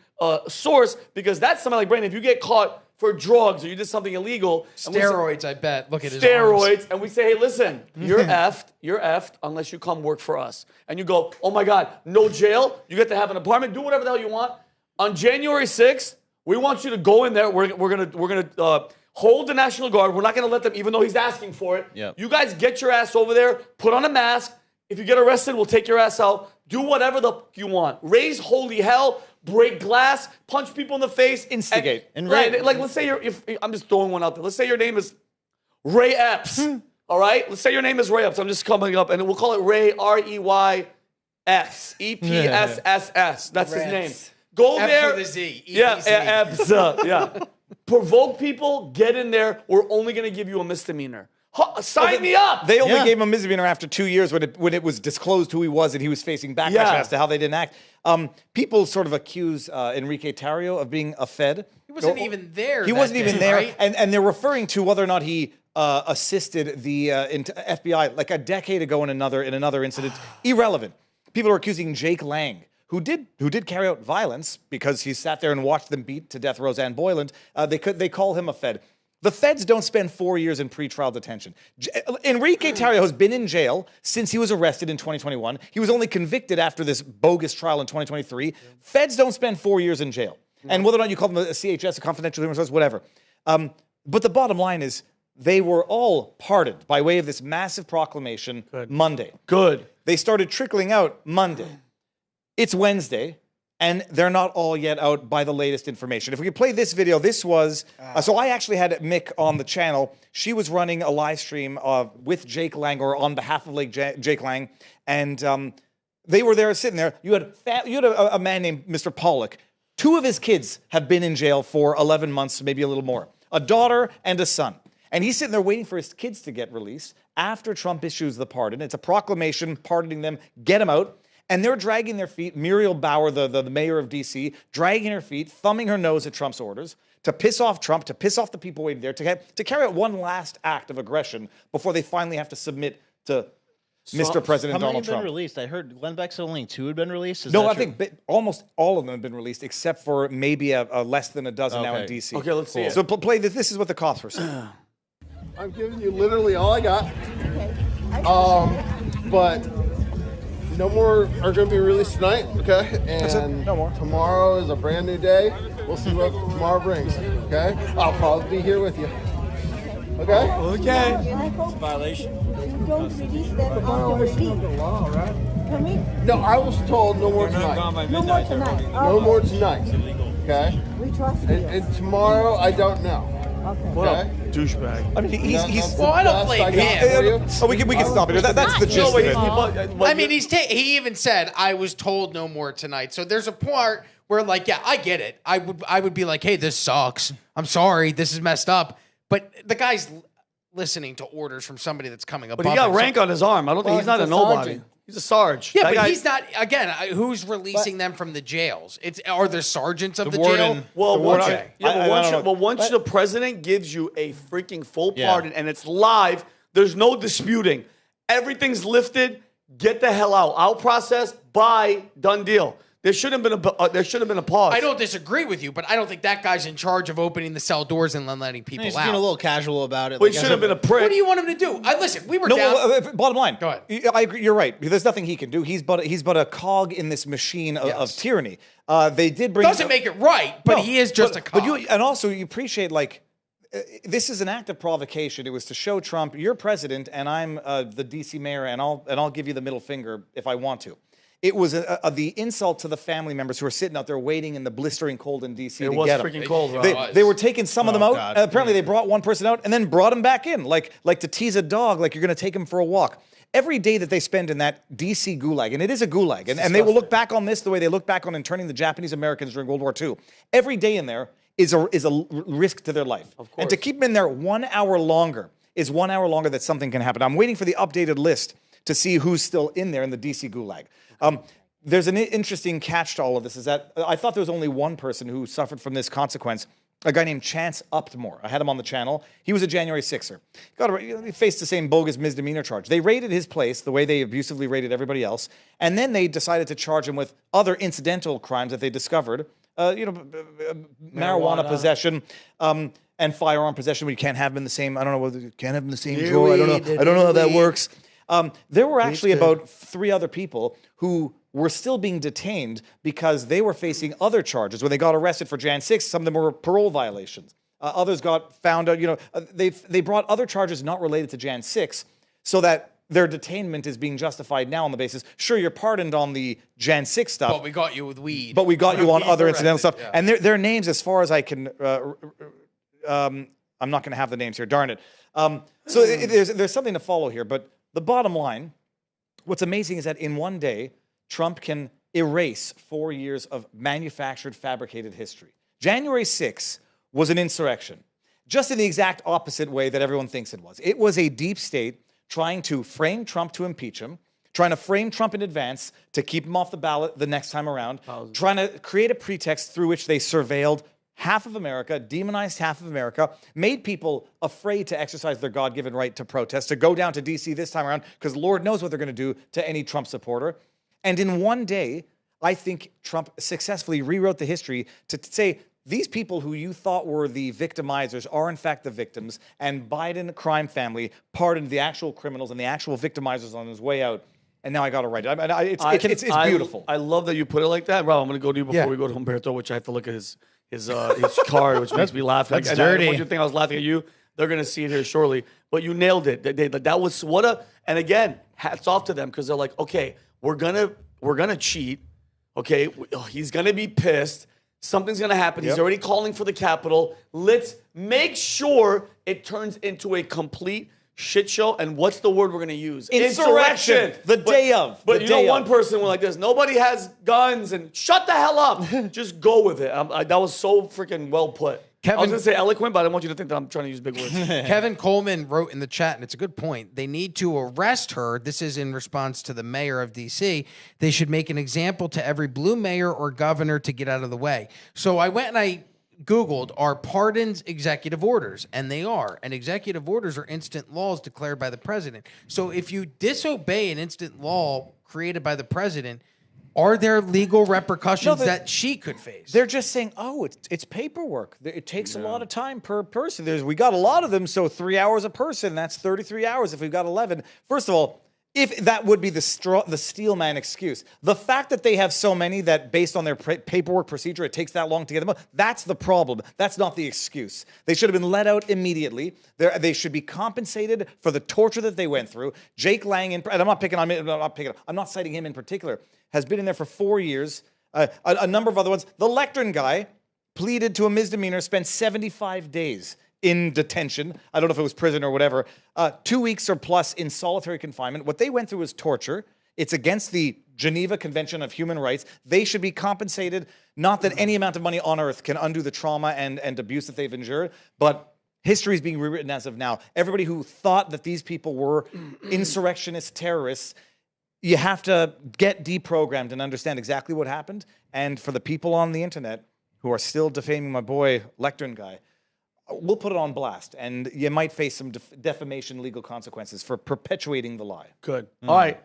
source, because that's somebody like Brandon. If you get caught for drugs or you did something illegal. Steroids, I bet. Look at his steroids, arms. and we say, hey, listen, you're effed unless you come work for us. And you go, oh my God, no jail. You get to have an apartment. Do whatever the hell you want. On January 6th, we want you to go in there. We're gonna hold the National Guard. We're not gonna let them, even though he's asking for it. Yep. You guys get your ass over there. Put on a mask. If you get arrested, we'll take your ass out. Do whatever the you want. Raise holy hell. Break glass. Punch people in the face. Instigate. Like let's say I'm just throwing one out there. Let's say your name is Ray Epps. All right. Let's say your name is Ray Epps. I'm just coming up, and we'll call it Ray REYS EPSSS. That's his name. Go F there. for the Z. Yeah, Epps. Yeah. Provoke people. Get in there. We're only going to give you a misdemeanor. Sign me up. They only gave him a misdemeanor after 2 years when it was disclosed who he was and he was facing backlash as to how they didn't act. People sort of accuse Enrique Tarrio of being a Fed. He wasn't even there. He wasn't even there, right? and they're referring to whether or not he assisted the FBI like a decade ago in another incident. Irrelevant. People are accusing Jake Lang, who did carry out violence because he sat there and watched them beat to death Roseanne Boyland. They call him a Fed. The Feds don't spend 4 years in pretrial detention. Enrique Tarrio has been in jail since he was arrested in 2021. He was only convicted after this bogus trial in 2023. Feds don't spend 4 years in jail. And whether or not you call them a CHS, a confidential human source, whatever. But the bottom line is they were all pardoned by way of this massive proclamation Monday. Good. They started trickling out Monday. It's Wednesday. And they're not all yet out by the latest information. If we could play this video, this was... so I actually had Mick on the channel. She was running a live stream with Jake Lang, or on behalf of Jake Lang. And they were there sitting there. You had a man named Mr. Pollock. 2 of his kids have been in jail for 11 months, maybe a little more. A daughter and a son. And he's sitting there waiting for his kids to get released after Trump issues the pardon. It's a proclamation pardoning them, get them out. And they're dragging their feet. Muriel Bauer, the mayor of D.C., dragging her feet, thumbing her nose at Trump's orders to piss off Trump, to piss off the people waiting there, to carry out one last act of aggression before they finally have to submit to Mr. President How many Donald have been Trump. released? I heard Glenn Beck said only 2 had been released. Is No, that I true? think almost all of them have been released, except for maybe a less than a dozen now in D.C. Okay, let's see it. So play this. This is what the cops were saying. I'm giving you literally all I got. But no more are going to be released tonight, okay? And no more. Tomorrow is a brand new day. We'll see what tomorrow brings, okay? I'll probably be here with you. Okay? Okay. It's a violation. Don't release them until we leave. Come in. No, I was told no more tonight. No more tonight. No more tonight. Okay? We trust you. And tomorrow, I don't know. Okay. What up, douchebag? I mean, he's Well, I don't blame him. Oh, we can stop it. That's the gist of it. I mean, he even said, "I was told no more tonight." So there's a part where, like, yeah, I get it. I would be like, "Hey, this sucks. I'm sorry. This is messed up." But the guy's listening to orders from somebody that's coming above. But he got him. rank on his arm. I don't think he's not a nobody. He's a sarge. Yeah, That but guy- he's not. Again, who's releasing them from the jails? Are there sergeants of the, warden. jail? Well, once, Okay. once the president gives you a freaking full pardon and it's live, there's no disputing. Everything's lifted. Get the hell out. I'll process. Bye. Done deal. There should have been a pause. I don't disagree with you, but I don't think that guy's in charge of opening the cell doors and then letting people He's out. being a little casual about it. Well, he should have been a prick. What do you want him to do? Listen, we were No, down. bottom line. Go ahead. I agree, you're right. There's nothing he can do. He's but a cog in this machine of tyranny. They did bring. Doesn't make it right, but he is just a cog. But you appreciate this is an act of provocation. It was to show Trump, you're president, and I'm the D.C. mayor, and I'll give you the middle finger if I want to. It was the insult to the family members who are sitting out there waiting in the blistering cold in D.C. to get them. It was freaking cold. They were taking some of them out. God. Apparently, they brought one person out and then brought him back in, like to tease a dog, like you're going to take him for a walk. Every day that they spend in that D.C. gulag, and it is a gulag, and they will look back on this the way they look back on interning the Japanese Americans during World War II. Every day in there is a risk to their life. Of course. And to keep them in there 1 hour longer is 1 hour longer that something can happen. I'm waiting for the updated list to see who's still in there in the D.C. gulag. There's an interesting catch to all of this, is that I thought there was only one person who suffered from this consequence, a guy named Chance Upmore. I had him on the channel. He was a January 6er. He faced the same bogus misdemeanor charge. They raided his place the way they abusively raided everybody else, and then they decided to charge him with other incidental crimes that they discovered, marijuana possession, and firearm possession. We can't have them in the same. I don't know whether you can't have them in the same drawer. I don't know how that works. There were actually about 3 other people who were still being detained because they were facing other charges. When they got arrested for Jan 6, some of them were parole violations. Others got found out, they brought other charges not related to Jan 6 so that their detainment is being justified now on the basis, sure, you're pardoned on the Jan 6 stuff. But we got you with weed. But we got you on other incidental stuff. Yeah. And their names, as far as I can, I'm not going to have the names here, darn it. So there's something to follow here. But the bottom line, what's amazing is that in one day, Trump can erase 4 years of manufactured, fabricated history. January 6th was an insurrection. just in the exact opposite way that everyone thinks it was. It was a deep state trying to frame Trump to impeach him, trying to frame Trump in advance to keep him off the ballot the next time around, trying to create a pretext through which they surveilled half of America, demonized half of America, made people afraid to exercise their God-given right to protest, to go down to D.C. this time around, because Lord knows what they're going to do to any Trump supporter. And in one day, I think Trump successfully rewrote the history to say, these people who you thought were the victimizers are in fact the victims, and Biden crime family pardoned the actual criminals and the actual victimizers on his way out. And now I got it right. It's beautiful. I love that you put it like that. Rob, I'm going to go to you before we go to Humberto, which I have to look at his card, which makes me laugh. That's dirty. I want you to think I was laughing at you. They're going to see it here shortly. But you nailed it. That was and again, hats off to them, because they're like, okay, we're gonna cheat. Okay, he's going to be pissed. Something's going to happen. He's already calling for the Capitol. Let's make sure it turns into a complete shit show. And what's the word we're going to use? Insurrection. Day of. But you know, one person went like this. Nobody has guns, and shut the hell up. Just go with it. That was so freaking well put. I was going to say eloquent, but I don't want you to think that I'm trying to use big words. Kevin Coleman wrote in the chat, and it's a good point. They need to arrest her. This is in response to the mayor of D.C. They should make an example to every blue mayor or governor to get out of the way. So I went and I Googled, are pardons executive orders? And they are. And executive orders are instant laws declared by the president. So if you disobey an instant law created by the president, are there legal repercussions that she could face? They're just saying, oh, it's paperwork. It takes a lot of time per person. We got a lot of them, so 3 hours a person. That's 33 hours if we've got 11. First of all, if that would be the steel man excuse. The fact that they have so many that based on their paperwork procedure, it takes that long to get them out, that's the problem. That's not the excuse. They should have been let out immediately. They should be compensated for the torture that they went through. Jake Lang, and I'm not citing him in particular, has been in there for 4 years. A number of other ones. The Lectern guy pleaded to a misdemeanor, spent 75 days in detention. I don't know if it was prison or whatever. 2 weeks or plus in solitary confinement. What they went through was torture. It's against the Geneva Convention of Human Rights. They should be compensated. Not that any amount of money on earth can undo the trauma and abuse that they've endured, but history is being rewritten as of now. Everybody who thought that these people were insurrectionist terrorists, you have to get deprogrammed and understand exactly what happened. And for the people on the internet who are still defaming my boy Lectern guy, we'll put it on blast, and you might face some defamation legal consequences for perpetuating the lie. Good. All right.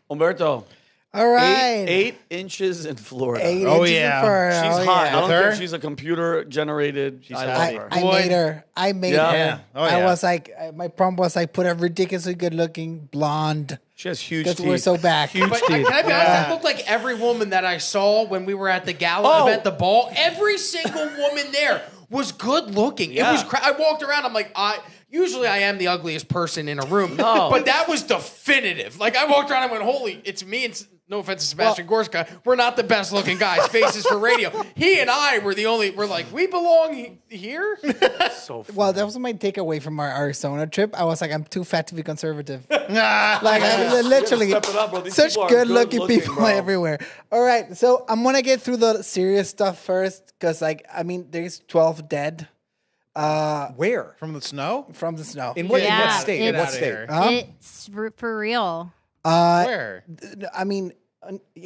Humberto. All right. 8 inches in Florida. 8 inches in Florida. She's Oh, hot. yeah. I don't think she's a computer-generated. I love her. I made her. I made her. Yeah. Oh, I yeah. was like, my prompt was I put a ridiculously good-looking blonde. She has huge Because teeth. we're so back. Huge But teeth. can I be honest? It looked like every woman that I saw when we were at the gala event, the ball. Every single woman there was good looking. Yeah. It was. I walked around. I'm like, usually I am the ugliest person in a room, No. but that was definitive. Like I walked around and went, "Holy, it's me!" And no offense to Sebastian Gorska, we're not the best looking guys. Faces for radio. He and I were the only. We're like, we belong here. So funny. Well, that was my takeaway from our Arizona trip. I was like, I'm too fat to be conservative. Like, I'm literally Step it up, bro. These such people are good-looking good-looking, people bro. everywhere. All right, so I'm going to get through the serious stuff first because, there's 12 dead. Where? From the snow? From the snow. In what state? In it's- what state? It's for real. Where? I mean,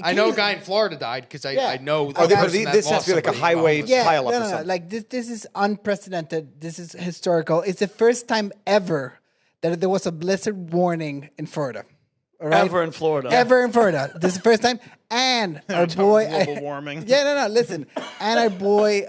I know a guy in Florida died because I know. Oh, the person that this has lost to be like a somebody. highway pile-up or no. something. Like this is unprecedented. This is historical. It's the first time ever that there was a blizzard warning in Florida. All right? Ever in Florida. Ever in Florida. This is the first time. And our boy, global warming. Yeah, listen. And our boy,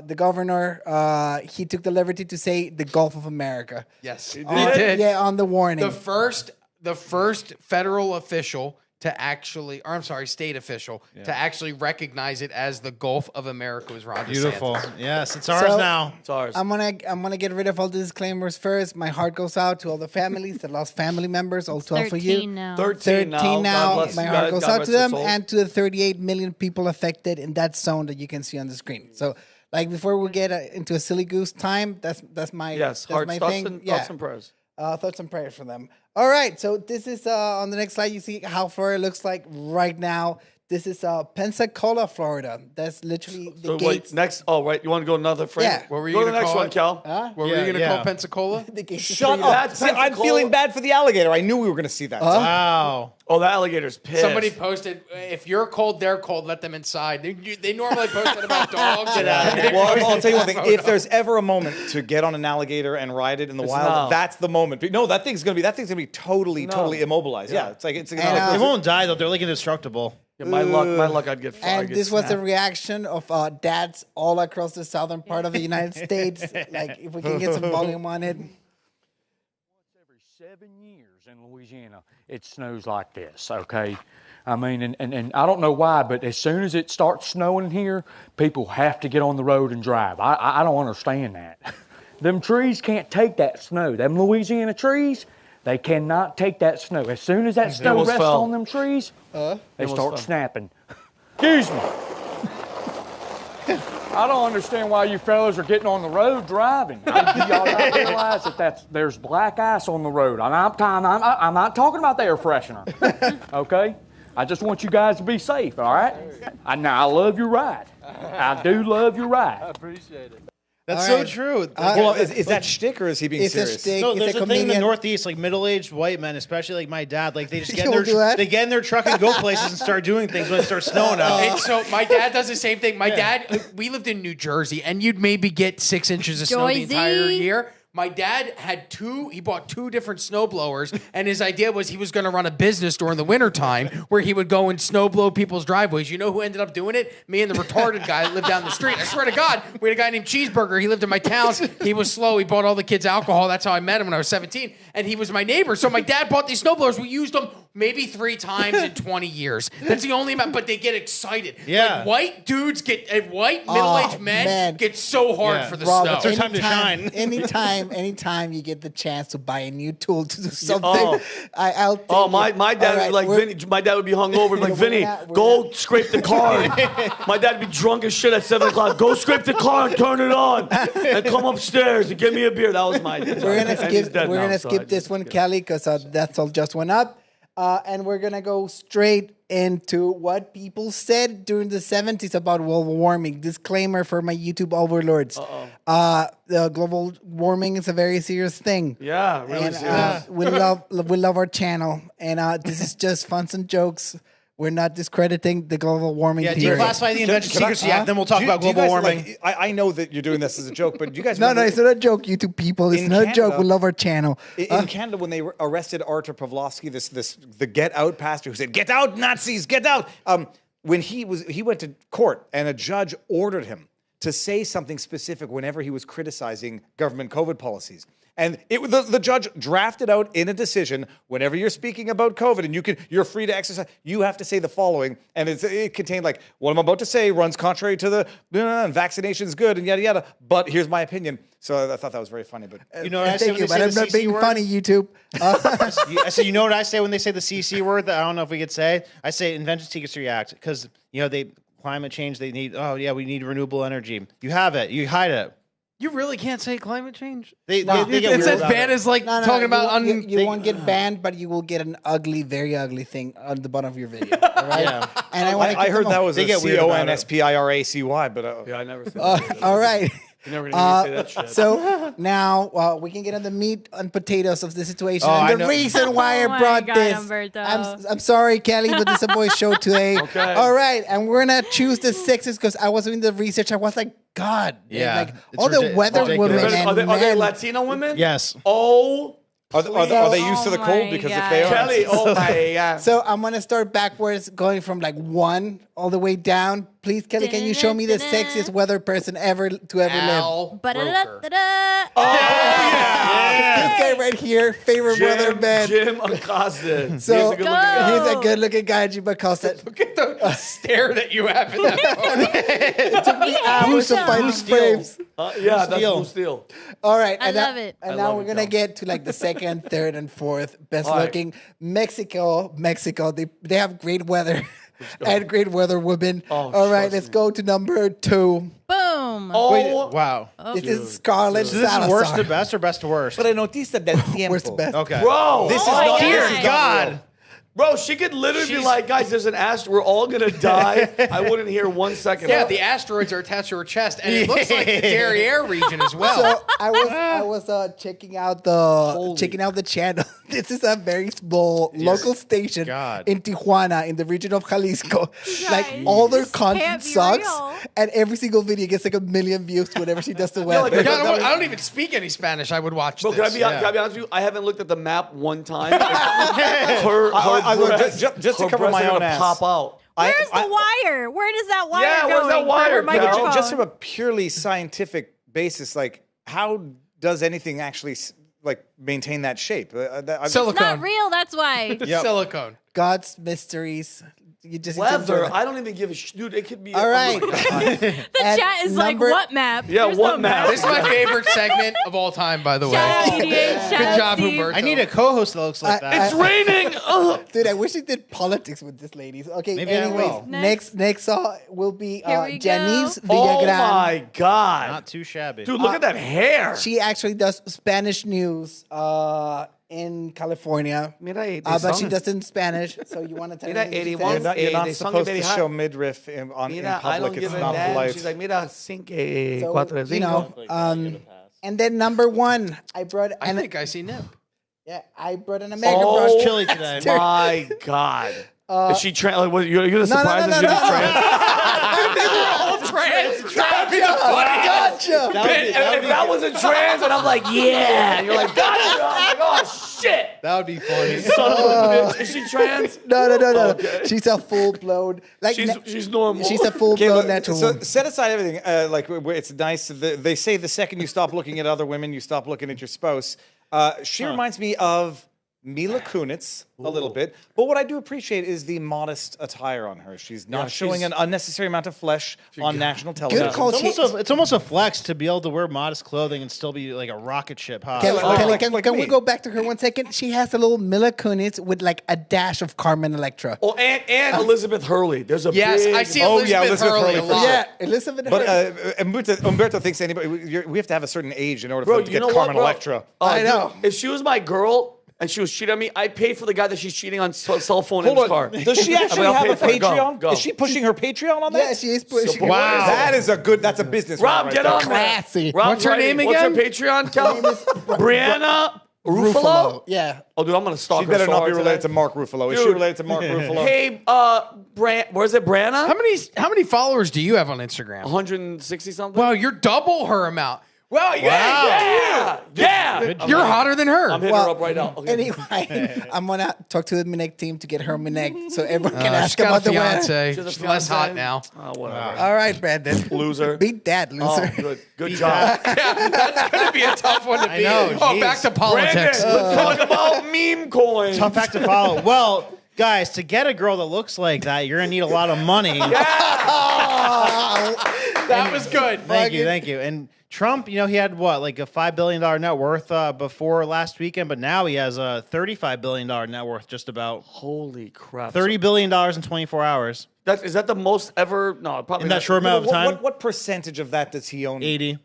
the governor, he took the liberty to say the Gulf of America. Yes, he did. Yeah, on the warning. The first federal official to actually, or I'm sorry, state official to actually recognize it as the Gulf of America was Ron Beautiful. DeSantis. Yes, it's ours now. It's ours. I'm gonna get rid of all the disclaimers first. My heart goes out to all the families that lost family members, all 12 for you. 13 now. 13 now. God bless My you heart guys. goes God out rest to their them souls. and to the 38 million people affected in that zone that you can see on the screen. So, before we get into a silly goose time, that's my Yes, that's heart my thoughts thing. and thoughts and prayers. Thoughts and prayers for them. All right, so this is on the next slide. You see how far it looks like right now. This is Pensacola, Florida. That's literally the gates. Wait, next. Oh, right. You want to go another frame? Yeah. What were you go to gonna the next call one, it? Cal. What were you going to call Pensacola? The gates of Shut freedom. up. That's See, I'm Pensacola. feeling bad for the alligator. I knew we were going to see that. Wow. Oh, the alligator's pissed. Somebody posted, if you're cold, they're cold, let them inside. They normally post it about dogs. Well, I'll tell you one thing. If there's ever a moment to get on an alligator and ride it in the wild, now. that's the moment. No, that thing's gonna be totally immobilized. Yeah, it's like it's. They won't die though. They're like indestructible. Yeah, my luck, I'd get. And this was the reaction of dads all across the southern part of the United States. Like, if we can get some volume on it. 7 years in Louisiana, it snows like this, okay? I mean, and I don't know why, but as soon as it starts snowing here, people have to get on the road and drive. I don't understand that. Them trees can't take that snow. Them Louisiana trees, they cannot take that snow. As soon as that snow rests on them trees, they start snapping. Excuse me. I don't understand why you fellas are getting on the road driving. Y'all not realize that there's black ice on the road. And I'm not talking about the air freshener, okay? I just want you guys to be safe, all right? Now, I love your ride. I do love your ride. I appreciate it. That's so true. Well, is that shtick or is he being It's a serious? shtick. No, It's there's a a thing in the comedian. Northeast, like middle-aged white men, especially like my dad, like they just get You'll do that? they get in their truck and go places and start doing things when it starts snowing out. And so my dad does the same thing. My dad, we lived in New Jersey, and you'd maybe get 6 inches of snow the entire year. My dad he bought 2 different snow blowers, and his idea was he was going to run a business during the wintertime where he would go and snow blow people's driveways. You know who ended up doing it? Me and the retarded guy that lived down the street. I swear to God, we had a guy named Cheeseburger. He lived in my town. He was slow. He bought all the kids alcohol. That's how I met him when I was 17, and he was my neighbor. So my dad bought these snow blowers. We used them maybe 3 times in 20 years. That's the only amount, but they get excited. Yeah. Like white dudes white middle-aged men get so hard for the Rob, snow. It's their time to shine. Anytime you get the chance to buy a new tool to do something, I'll take my dad would Vinny. My dad would be hungover, like Vinny, go scrape the car. My dad would be drunk as shit at 7 o'clock. Go scrape the car and turn it on, and come upstairs and give me a beer. That was my. We're gonna skip this one, Kelly, because that's all just went up. And we're going to go straight into what people said during the 70s about global warming. Disclaimer for my YouTube overlords. The global warming is a very serious thing. Yeah, really and, serious. We love our channel. And this is just fun and jokes. We're not discrediting the global warming theory. Declassify the Invention Secrecy Act, then we'll talk about global warming. I know that you're doing this as a joke, but do you guys No, it's not a joke, YouTube people. It's not a joke. We love our channel. In Canada, when they arrested Artur Pawlowski, the Get Out pastor who said, "Get out, Nazis, get out," when he went to court and a judge ordered him to say something specific whenever he was criticizing government COVID policies. And the judge drafted out in a decision, whenever you're speaking about COVID and you're free to exercise, you have to say the following. And it contained like, what I'm about to say runs contrary to the vaccination is good and yada yada. But here's my opinion. So I thought that was very funny. But you know what I say when they say but I'm the not CC being word? funny, YouTube. I said, you know what I say when they say the CC word that I don't know if we could say? I say Invention Secrecy Act because climate change. They need. Oh yeah, we need renewable energy. You have it. You hide it. You really can't say climate change? They get it's as bad as talking about... You won't get banned, but you will get an ugly, very ugly thing on the bottom of your video. All right? Yeah. And I heard that was a CONSPIRACY, but... yeah, I never said that. All right. You're never going to say that shit. So now we can get on the meat and potatoes of the situation. Oh, and the reason why I brought this. Humberto. I'm sorry, Kelly, but this is a boys' show today. Okay. All right. And we're going to choose the sexes because I was doing the research. I was like, God. Yeah. Like all the weather women. Are they men. Latino women? Yes. Oh. Are they used to the cold? Because if they are... Kelly, oh my God. So I'm going to start backwards, going from like 1 all the way down. Please, Kelly, can you show me the sexiest weather person ever live? Ba-da-da-da-da. Oh, yeah. This guy right here, favorite weather man. Jim Acosta. So he's a good-looking guy. he's a good-looking guy, Jim Acosta. Look at the stare that you have in that photo. It took me hours to find the frames. Yeah, that's Blue Steel. All right. I love it. And now we're going to get to like the second, third, and fourth best looking. Mexico. They have great weather. And great weather women. All right, let's go to number 2. Boom. Oh, wait, wow. This is Scarlett So this is Salazar. worst to best or best to worst? But I noticed that tiempo. Worst to best. Okay. Bro, this is my not. Dear God. God. Bro, she could literally be like, guys, there's an asteroid. We're all going to die. I wouldn't hear 1 second. Yeah, the asteroids are attached to her chest, and it looks like the derriere region as well. So I was checking out the channel. This is a very small local station in Tijuana, in the region of Jalisco. Like all their content sucks, and every single video gets like 1 million views whenever she does the weather. I don't even speak any Spanish. I would watch this. Can I be honest with you? I haven't looked at the map one time. Just to cover my own ass. Pop out. Where's the wire? Where does that wire Yeah, go? where's that wire? Just from a purely scientific basis, like how does anything actually like maintain that shape? It's not real. That's why. Silicone. God's mysteries. You just Weather. I don't even give a dude. It could be. All right. The chat is like, what map? Yeah, There's what no map? This is my favorite segment of all time, by the way. Good job, Humberto. I need a co-host that looks like that. It's raining. Dude, I wish I did politics with this lady. Okay, Maybe I anyways, will. next will be we Janice go. Oh Villagrán. my God. Not too shabby. Dude, look at that hair. She actually does Spanish news in California. But she does it in Spanish, so you want to tell Mira, me what she 81. says? You're not they sung supposed it to very show high. midriff in Mira, I public. don't It's give a not damn. polite. She's like, mira, cinque, So, cuatro, cinco. and then number one, I brought. I think I see Nip. Yeah, I brought an American Oh chili today. my God. Is she trans? Like, you're going to surprise us? no, She's trans? They were all trans. That'd be the funniest. If that wasn't trans, and I'm like, yeah. And you're like, gotcha. I'm like, oh, shit. That would be funny. Son of a bitch. Is she trans? No. Okay. She's a full blown. Like She's normal. she's a full blown natural. So woman. set aside everything. Like it's nice. They say the second you stop looking at other women, you stop looking at your spouse. She reminds me of Mila Kunis a little bit, but what I do appreciate is the modest attire on her. She's not showing an unnecessary amount of flesh on national television. Good call. It's almost a flex to be able to wear modest clothing and still be like a rocket ship hot. Kelly, can we go back to her 1 second? She has a little Mila Kunis with like a dash of Carmen Electra. Oh, and Elizabeth Hurley. There's a Yes, big... I see Elizabeth Hurley a lot. Yeah, Elizabeth But Hurley. Umberto thinks anybody. We have to have a certain age in order Bro, for it to you get know Carmen what, bro? Electra. I know. Dude, if she was my girl and she was cheating on me, I'd pay for the guy that she's cheating on cell phone Hold in his on. car. Does she actually I'll have pay a for it. Go, Patreon? go. Is she pushing her Patreon on that? Yeah, she is. Wow, that is a good. That's a business. Rob, right get there. on Classy. Rob, What's her name What's her again? Patreon? Kelly? Brianna Ruffalo? Yeah. Oh, dude, I'm going to stalk She her better so not hard be related today. to Mark Ruffalo. Is she Dude. related to Mark Ruffalo? Hey, where's it, Brianna? How many followers do you have on Instagram? 160 something? Wow, you're double her amount. Well, Yeah. You're hotter than her. I'm hitting her up right now. Okay. Anyway, I'm gonna talk to the Minek team to get her Minek so everyone can She's ask got about a the weather. fiance. She's a She's less fiance? hot now. Oh, whatever. All right, Brandon. Loser. Beat that, loser. Oh, good job. Yeah, that's going to be a tough one to beat. know, Oh, geez. back to Brandon, politics. let's talk about meme coins. Tough act to follow. Well, guys, to get a girl that looks like that, you're gonna need a lot of money. That was good. Thank you. And Trump, he had what, like a $5 billion net worth before last weekend, but now he has a $35 billion net worth. Just about Holy crap. $30 billion in 24 hours. Is that the most ever? No, probably In that not. short amount of time. What percentage of that does he own? 80.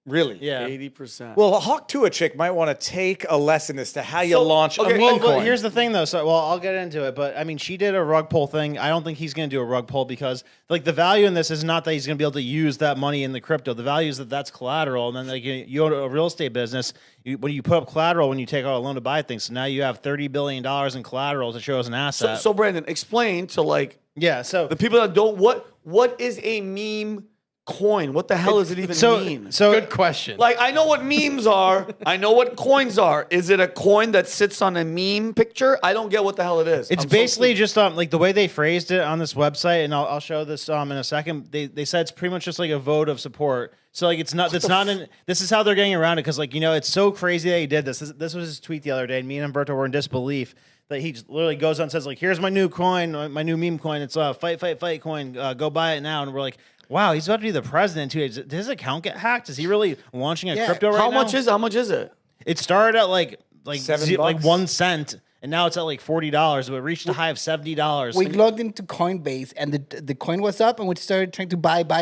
Really? Yeah. 80%. Well, Hawk Tua chick might want to take a lesson as to how you launch a meme Well, but coin. here's the thing, though. I'll get into it. But I mean, she did a rug pull thing. I don't think he's going to do a rug pull because, like, the value in this is not that he's going to be able to use that money in the crypto. The value is that that's collateral. And then, like, you own a real estate business. When you put up collateral, when you take out a loan to buy things, so now you have $30 billion in collateral to show as an asset. So Brandon, explain to so the people that don't what is a meme coin? What the hell does it even mean? So good question. Like, I know what memes are. I know what coins are. Is it a coin that sits on a meme picture? I don't get what the hell it is. It's basically just like the way they phrased it on this website, and I'll show this in a second. They said it's pretty much just like a vote of support. So like it's not this is how they're getting around it because like it's so crazy that he did this. This was his tweet the other day, and me and Humberto were in disbelief that he just literally goes on and says like, "Here's my new coin, my new meme coin. It's a fight coin. Go buy it now." And we're like, wow, he's about to be the president too. Did his account get hacked? Is he really launching a crypto right now? How much is it? It started at like $7, 1 cent, and now it's at like $40. So it reached a high of $70. We logged into Coinbase and the coin was up, and we started trying to buy. Well,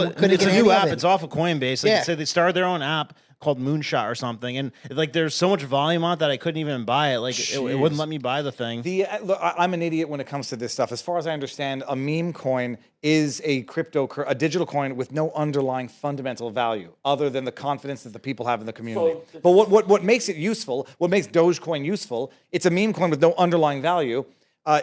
And we couldn't it's get a new any app. of it. It's off of Coinbase. Like Yeah. so they started their own app. called Moonshot or something, and like there's so much volume on it that I couldn't even buy it. Like it wouldn't let me buy the thing. Look, I'm an idiot when it comes to this stuff. As far as I understand, a meme coin is a digital coin with no underlying fundamental value other than the confidence that the people have in the community. But what makes it useful, what makes Dogecoin useful, it's a meme coin with no underlying value,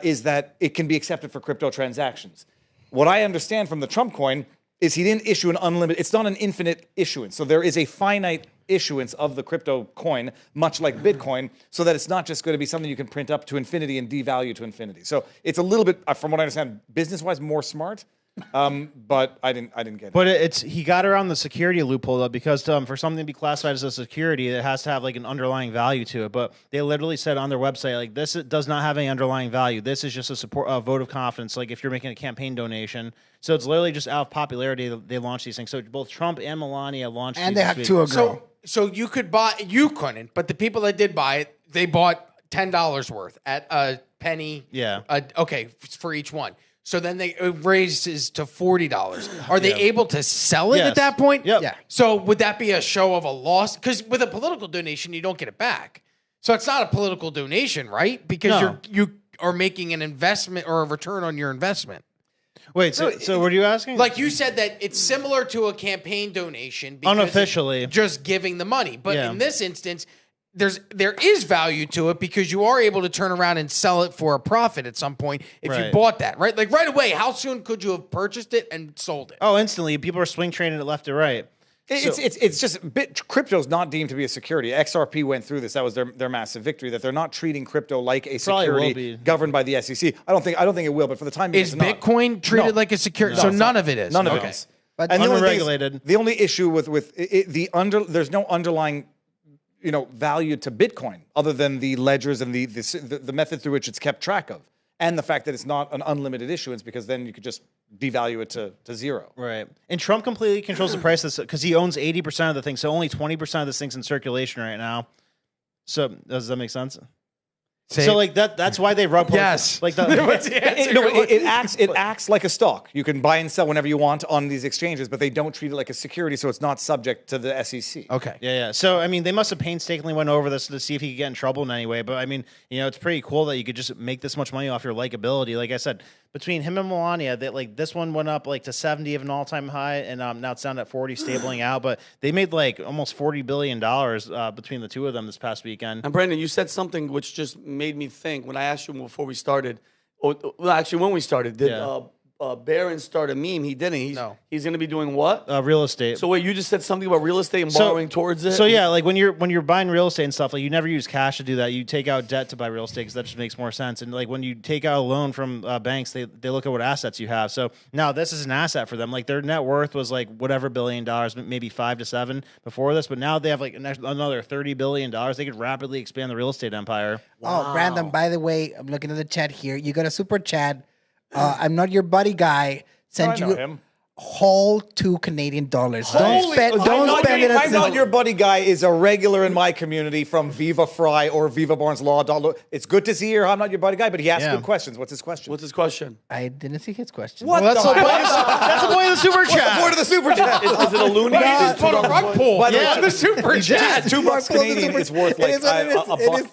is that it can be accepted for crypto transactions. What I understand from the Trump coin is he didn't issue an unlimited, it's not an infinite issuance. So there is a finite issuance of the crypto coin, much like Bitcoin, so that it's not just going to be something you can print up to infinity and devalue to infinity. So it's a little bit, from what I understand, business-wise more smart, but I didn't get it. But he got around the security loophole though, because for something to be classified as a security, it has to have like an underlying value to it. But they literally said on their website, like, this does not have any underlying value. This is just a vote of confidence. Like if you're making a campaign donation. So it's literally just out of popularity they launched these things. So both Trump and Melania launched and these they had to agree. So you could buy, you couldn't, but the people that did buy it, they bought $10 worth at a penny. Yeah. Okay, for each one. So then it raises to $40. Are they able to sell it at that point? Yep. Yeah. So would that be a show of a loss? Because with a political donation, you don't get it back. So it's not a political donation, right? Because you are making an investment or a return on your investment. Wait, so what are you asking? Like you said that it's similar to a campaign donation because unofficially, it's just giving the money. But in this instance, there is value to it because you are able to turn around and sell it for a profit at some point if you bought that, right? Like right away, how soon could you have purchased it and sold it? Oh, instantly. People are swing trading it left or right. It's just crypto's not deemed to be a security. XRP went through this. That was their massive victory. That they're not treating crypto like a security governed by the SEC. I don't think it will. But for the time being, is Bitcoin treated like a security? No, so none of it is. None of it is. But and unregulated. The only issue with there's no underlying value to Bitcoin other than the ledgers and the method through which it's kept track of, and the fact that it's not an unlimited issuance because then you could just devalue it to zero. Right. And Trump completely controls the price because he owns 80% of the thing. So only 20% of this thing's in circulation right now. So does that make sense? So like that's why they rub. Yes. Like it acts like a stock. You can buy and sell whenever you want on these exchanges, but they don't treat it like a security, so it's not subject to the SEC. Okay. Yeah. So I mean, they must have painstakingly went over this to see if he could get in trouble in any way. But I mean, it's pretty cool that you could just make this much money off your likability. Like I said, between him and Melania, that like this one went up like to 70 of an all-time high, and now it's down at 40, stabling out. But they made like almost $40 billion between the two of them this past weekend. And Brandon, you said something which just made me think when I asked you before we started. Well, actually, when we started, did Barron start a meme? He didn't. He's going to be doing what? Real estate. So wait, you just said something about real estate and borrowing towards it? So yeah, like when you're buying real estate and stuff, like you never use cash to do that. You take out debt to buy real estate because that just makes more sense. And like when you take out a loan from banks, they look at what assets you have. So now this is an asset for them. Like their net worth was like whatever $1 billion, maybe 5 to 7 before this, but now they have like another $30 billion. They could rapidly expand the real estate empire. Wow. Oh, Brandon, by the way, I'm looking at the chat here. You got a super chat. I'm not your buddy guy. Send you him. Whole $2 Canadian. Don't spend it. I'm not your buddy guy is a regular in my community from Viva Fry or Viva Barnes Law. It's good to see you. I'm not your buddy guy, but he asks good questions. What's his question? What's his question? I didn't see his question. What? Well, that's the point of the super chat. What's the point of the super chat? Is it a loony? He just put a rug pull. Yeah, the super chat. $2 Canadian is worth like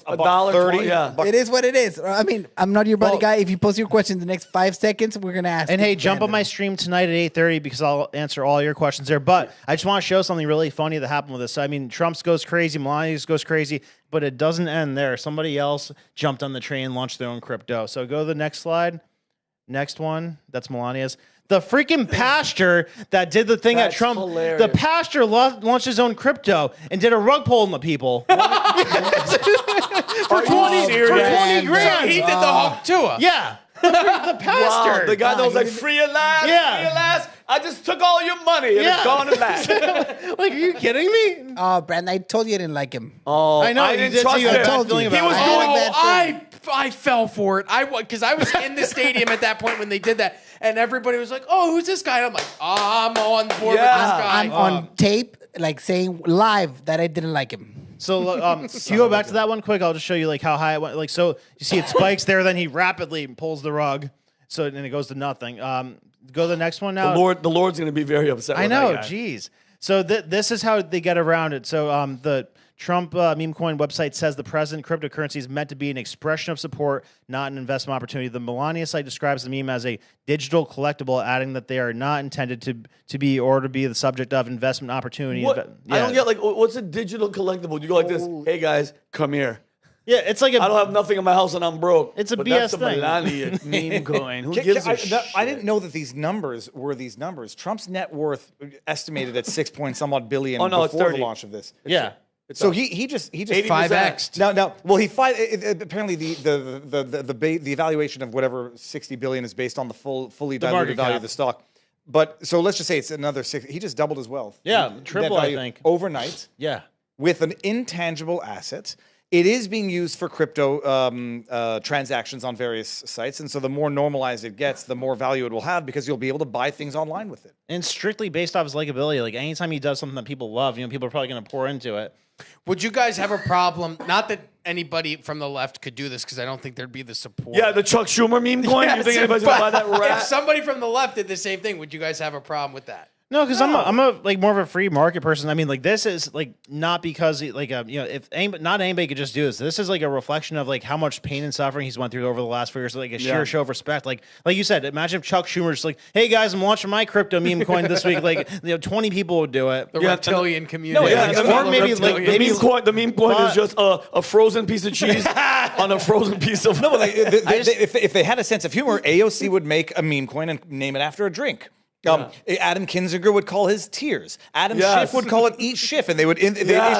a buck 30. Yeah. It is what it is. I mean, I'm not your buddy guy. If you post your question in the next 5 seconds, we're gonna ask. And hey, jump on my stream tonight at 8:30 because I'll answer all your questions there. But I just want to show something really funny that happened with this. So, I mean, Trump's goes crazy, Melania's goes crazy, but it doesn't end there. Somebody else jumped on the train, launched their own crypto. So go to the next slide. Next one. That's Melania's. The freaking pastor that did the thing at Trump, hilarious. the pastor launched his own crypto and did a rug pull on the people. For 20 grand. He did the Hawk Tua. Yeah. The pastor. Wow, the guy that was like, free at last, free at last. I just took all your money and it's gone and back. Like, are you kidding me? Oh, Brandon, I told you I didn't like him. Oh, I know. I didn't trust him. I told you. He was I fell for it. Because I was in the stadium at that point when they did that, and everybody was like, "Oh, who's this guy?" And I'm like, I'm on board with this guy. I'm on tape, like saying live that I didn't like him. So, if you go back to that one quick, I'll just show you like how high it went. Like, so you see it spikes there, then he rapidly pulls the rug, so and it goes to nothing. Go to the next one now. The Lord's going to be very upset. I with know, that guy. jeez. So this is how they get around it. So the Trump meme coin website says the president cryptocurrency is meant to be an expression of support, not an investment opportunity. The Melania site describes the meme as a digital collectible, adding that they are not intended to be or to be the subject of investment opportunity. What? I don't get, like, what's a digital collectible? You go like this, hey guys, come here. Yeah, it's like I don't have nothing in my house and I'm broke. It's a but BS that's a thing. Melania meme coin. Who gives a shit? I didn't know that these numbers were these numbers. Trump's net worth estimated at 6 point some odd billion it's before 30. the launch of this. Yeah. So he just 5x'd. Now, well, apparently the evaluation of whatever 60 billion is based on the fully diluted value of the stock. But so let's just say it's another 6. He just doubled his wealth. Yeah, triple, I think. Overnight. Yeah. With an intangible asset. It is being used for crypto transactions on various sites. And so the more normalized it gets, the more value it will have because you'll be able to buy things online with it. And strictly based off his likability. Like anytime he does something that people love, people are probably going to pour into it. Would you guys have a problem? Not that anybody from the left could do this because I don't think there'd be the support. Yeah, the Chuck Schumer meme coin? You think anybody's going to buy that rat? If somebody from the left did the same thing, would you guys have a problem with that? No, because I'm a like more of a free market person. I mean, like this is like not because if not anybody could just do this. This is like a reflection of like how much pain and suffering he's went through over the last 4 years. Like a sheer show of respect. Like you said, imagine if Chuck Schumer's like, "Hey guys, I'm launching my crypto meme coin this week." Like 20 people would do it. The reptilian community. Or maybe the meme coin is just a frozen piece of cheese on a frozen piece of. No, but like, if they had a sense of humor, AOC would make a meme coin and name it after a drink. Adam Kinzinger would call his tears. Adam Schiff would call it Eat Schiff, and they would issue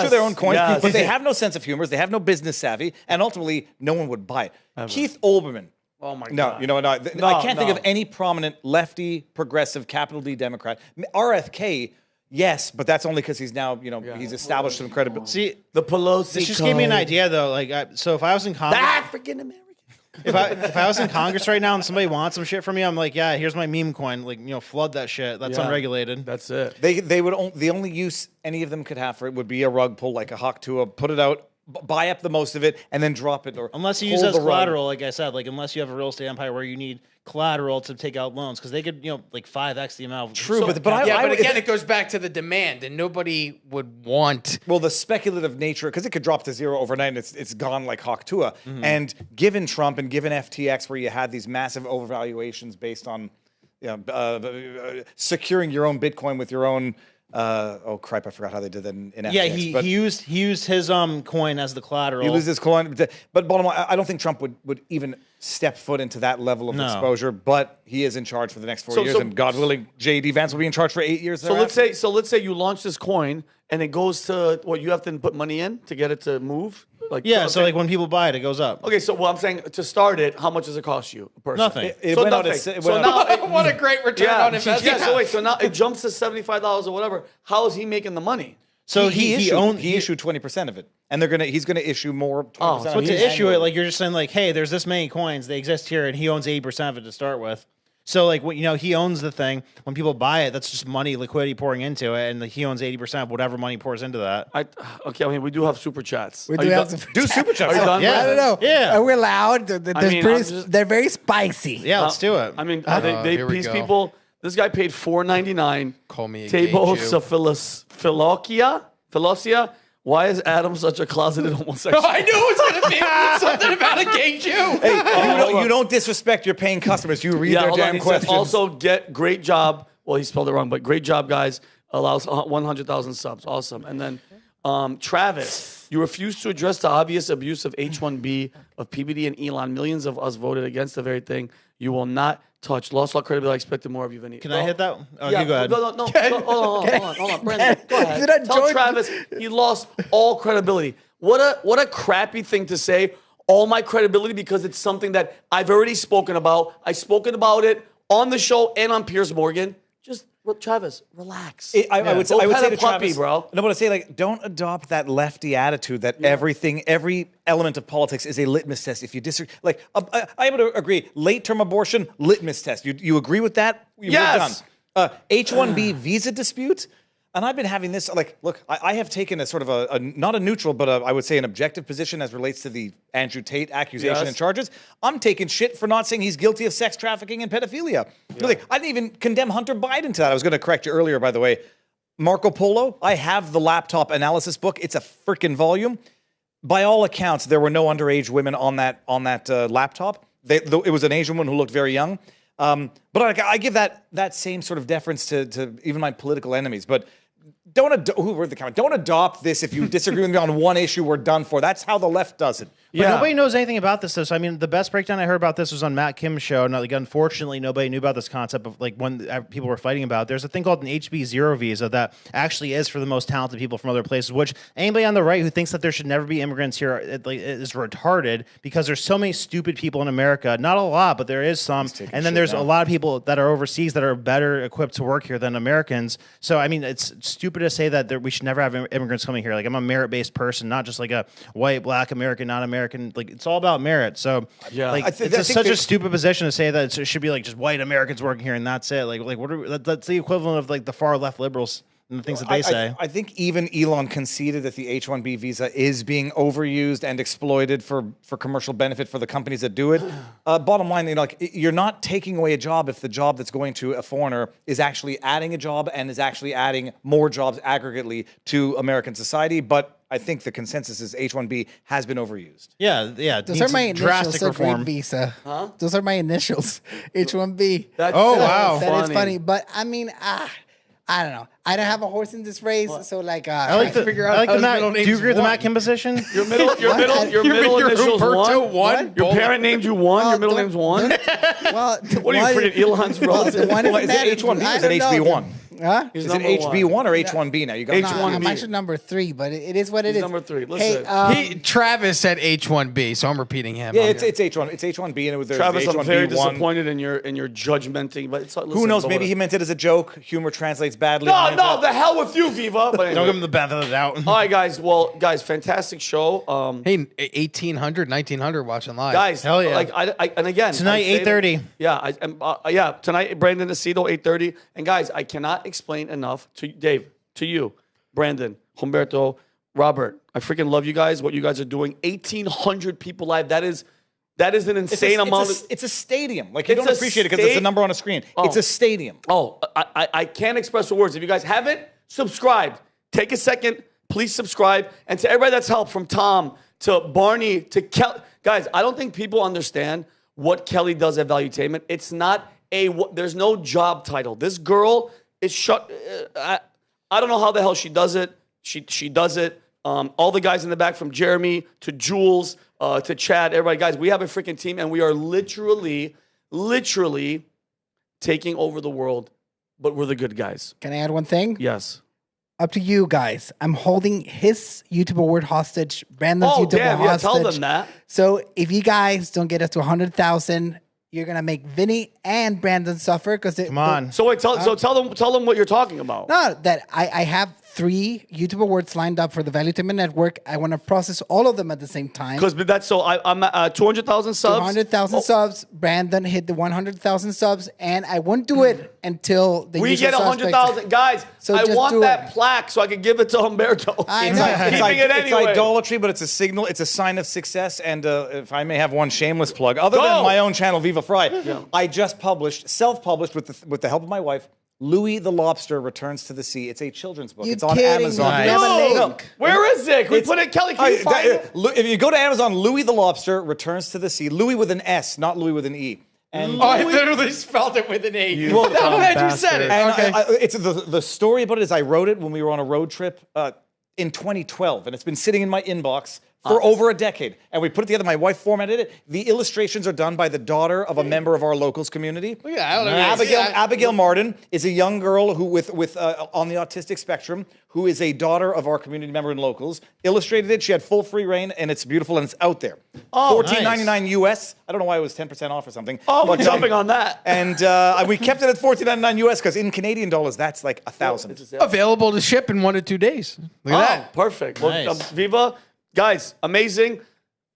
their own coins, but they have no sense of humor. They have no business savvy, and ultimately, no one would buy it. Keith Olbermann. Oh my God. No, you know what? I can't think of any prominent lefty, progressive, capital D Democrat. RFK. Yes, but that's only because he's now, he's established some credibility. See, the Pelosi. This just gave me an idea, though. Like, so if I was in Congress, African American. If I was in Congress right now and somebody wants some shit from me, I'm like, yeah, here's my meme coin. Like, flood that shit. That's unregulated. That's it. They would the only use any of them could have for it would be a rug pull, like a Hawk Tua, put it out, buy up the most of it, and then drop it. Or unless you use it as collateral, like I said, like unless you have a real estate empire where you need collateral to take out loans, because they could, like 5x the amount. True, so, but again, it goes back to the demand, and nobody would want. Well, the speculative nature, because it could drop to zero overnight, and it's gone like Hawk Tua. And given Trump and given FTX, where you had these massive overvaluations based on securing your own Bitcoin with your own. Oh crap! I forgot how they did that in FTX. Yeah, he used his coin as the collateral. He loses his coin, but bottom line, I don't think Trump would even step foot into that level of exposure. But he is in charge for the next 4 years, and God willing, J.D. Vance will be in charge for 8 years. So let's say you launch this coin and it goes to what you have to put money in to get it to move. So like when people buy it, it goes up. Okay, so I'm saying to start it, how much does it cost you a person? Nothing. It went out. What a great return on investment. Yeah. So now it jumps to $75 or whatever. How is he making the money? So he issued 20% of it, and he's gonna issue more. 20% so to issue it, like you're just saying, like, hey, there's this many coins, they exist here, and he owns 80% of it to start with. So like he owns the thing. When people buy it, that's just money, liquidity pouring into it, and he owns 80% of whatever money pours into that. We do have super chats. We do have super chats. Are you done? Yeah, I don't know. Yeah, are we allowed? They're very spicy. Yeah, let's do it. I mean, these people. This guy paid $4.99. Call me a table gay Jew. Philosia. Why is Adam such a closeted homosexual? I knew it was going to be something about a gay Jew. Hey, you don't disrespect your paying customers. You read their damn questions. Also, get great job. Well, he spelled it wrong, but great job, guys. Allows 100,000 subs. Awesome. And then Travis, you refuse to address the obvious abuse of H-1B of PBD and Elon. Millions of us voted against the very thing you will not touch. Lost all credibility. I expected more of you, Vinnie. Can I hit that? Oh, yeah, you go ahead. No, hold on. Brandon, go ahead. Tell Travis he lost all credibility. What a crappy thing to say. All my credibility, because it's something that I've already spoken about. I've spoken about it on the show and on Piers Morgan. Just Travis, relax. I would say to Travis, bro. No, but I say don't adopt that lefty attitude that every element of politics is a litmus test. If you disagree, I would agree. Late-term abortion, litmus test. You agree with that? Yes. H-1B visa dispute. And I've been having this, look, I have taken a sort of a not a neutral, but I would say an objective position as relates to the Andrew Tate accusation and charges. I'm taking shit for not saying he's guilty of sex trafficking and pedophilia. Yeah. I didn't even condemn Hunter Biden to that. I was going to correct you earlier, by the way. Marco Polo. I have the laptop analysis book. It's a freaking volume. By all accounts, there were no underage women on that laptop. It was an Asian woman who looked very young. But I give that same sort of deference to even my political enemies. But don't adopt this if you disagree with me on one issue. We're done for. That's how the left does it. But nobody knows anything about this. So I mean, the best breakdown I heard about this was on Matt Kim's show. And like, unfortunately, nobody knew about this concept of like when people were fighting about it. There's a thing called an HB0 visa that actually is for the most talented people from other places. Which anybody on the right who thinks that there should never be immigrants here is retarded, because there's so many stupid people in America. Not a lot, but there is some. And then there's a lot of people that are overseas that are better equipped to work here than Americans. So I mean, it's stupid to say that we should never have immigrants coming here. Like, I'm a merit-based person, not just like a white, black, American, not American. Like, it's all about merit. So, like, it's such a stupid position to say that it should be like just white Americans working here and that's it. Like that's the equivalent of like the far left liberals and the things that they say. I think even Elon conceded that the H-1B visa is being overused and exploited for commercial benefit for the companies that do it. Bottom line, you're not taking away a job if the job that's going to a foreigner is actually adding a job and is actually adding more jobs aggregately to American society. But I think the consensus is H-1B has been overused. Yeah. Those are my initials for great visa. Huh? Those are my initials. H-1B. Wow. That is funny. But I mean, I don't know. I don't have a horse in this race, so like I like the Matt. Do you agree with the Matt Kim position? Your middle initials Humberto one. Your parent named you one. Your middle name's one. Well, what are you, freaking Elon's relative? Is it H-1B or is it HB1? Huh? Is it HB1 or H1B now? You got H1B. I'm actually number 3, but it is what it is. Number 3. Listen. Hey, Travis said H1B, so I'm repeating him. Yeah, it's H1. It's H1B, and there's Travis, H1B1. I'm very disappointed in your judgmenting, but it's, listen, who knows? Maybe he meant it as a joke. Humor translates badly. No, the hell with you, Viva. But anyway. Don't give him the benefit of the doubt. All right, guys. Well, guys, fantastic show. Hey, 1800, 1900 watching live. Guys, hell yeah. Like, and again, tonight 8:30. Yeah, tonight Brandon Aceto 8:30. And guys, I cannot explain enough to Dave, to you, Brandon, Humberto, Robert. I freaking love you guys. What you guys are doing. 1,800 people live. That is an insane amount. It's a stadium. Like, you don't appreciate it because it's a number on a screen. It's a stadium. I can't express the words. If you guys haven't subscribed, take a second. Please subscribe. And to everybody that's helped, from Tom to Barney to Kelly. Guys, I don't think people understand what Kelly does at Valuetainment. It's not there's no job title. This girl is shut. I don't know how the hell she does it. She does it. All the guys in the back, from Jeremy to Jules to Chad, everybody, guys, we have a freaking team, and we are literally taking over the world, but we're the good guys. Can I add one thing? Yes. Up to you guys. I'm holding his YouTube award hostage, Brandon's YouTube award hostage. Tell them that. So if you guys don't get us to 100,000, you're gonna make Vinnie and Brandon suffer because come on. So wait, tell them what you're talking about. No, that I have 3 YouTube awards lined up for the Valuetainment Network. I want to process all of them at the same time. Because that's I'm at 200,000 subs. 200,000 subs. Brandon hit the 100,000 subs, and I won't do it until we get 100,000 guys. So I want that plaque so I can give it to Humberto. It's idolatry, but it's a signal. It's a sign of success. And if I may have one shameless plug, other than my own channel, Viva Fry, I just self-published with the help of my wife, Louis the Lobster Returns to the Sea. It's a children's book. It's on Amazon. No. Where is it? Can we put it, Kelly? Can you find it? If you go to Amazon, Louis the Lobster Returns to the Sea. Louis with an S, not Louis with an E. And I literally spelled it with an A. Well, I'm glad you said it. And it's the story about it is I wrote it when we were on a road trip in 2012, and it's been sitting in my inbox for over a decade. And we put it together. My wife formatted it. The illustrations are done by the daughter of a member of our locals community. Look at that. Abigail Martin is a young girl who with on the autistic spectrum, who is a daughter of our community member in locals. Illustrated it. She had full free reign, and it's beautiful, and it's out there. $14.99 US. I don't know why it was 10% off or something. We're jumping on that. And we kept it at $14.99 US because in Canadian dollars, that's like $1,000. Available to ship in 1 to 2 days. Look at that. Perfect. Nice. Well, Viva. Guys, amazing.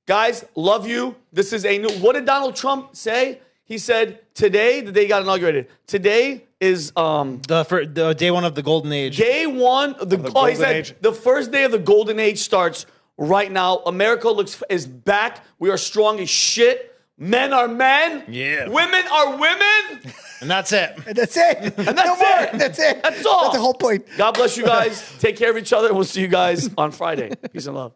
Guys, love you. This is a new... What did Donald Trump say? He said, today, the day he got inaugurated. Today is... the day 1 of the golden age. Day 1 of the golden age. The first day of the golden age starts right now. America is back. We are strong as shit. Men are men. Yeah. Women are women. And that's it. And that's it. And that's it. That's it. That's all. That's the whole point. God bless you guys. Take care of each other. We'll see you guys on Friday. Peace and love.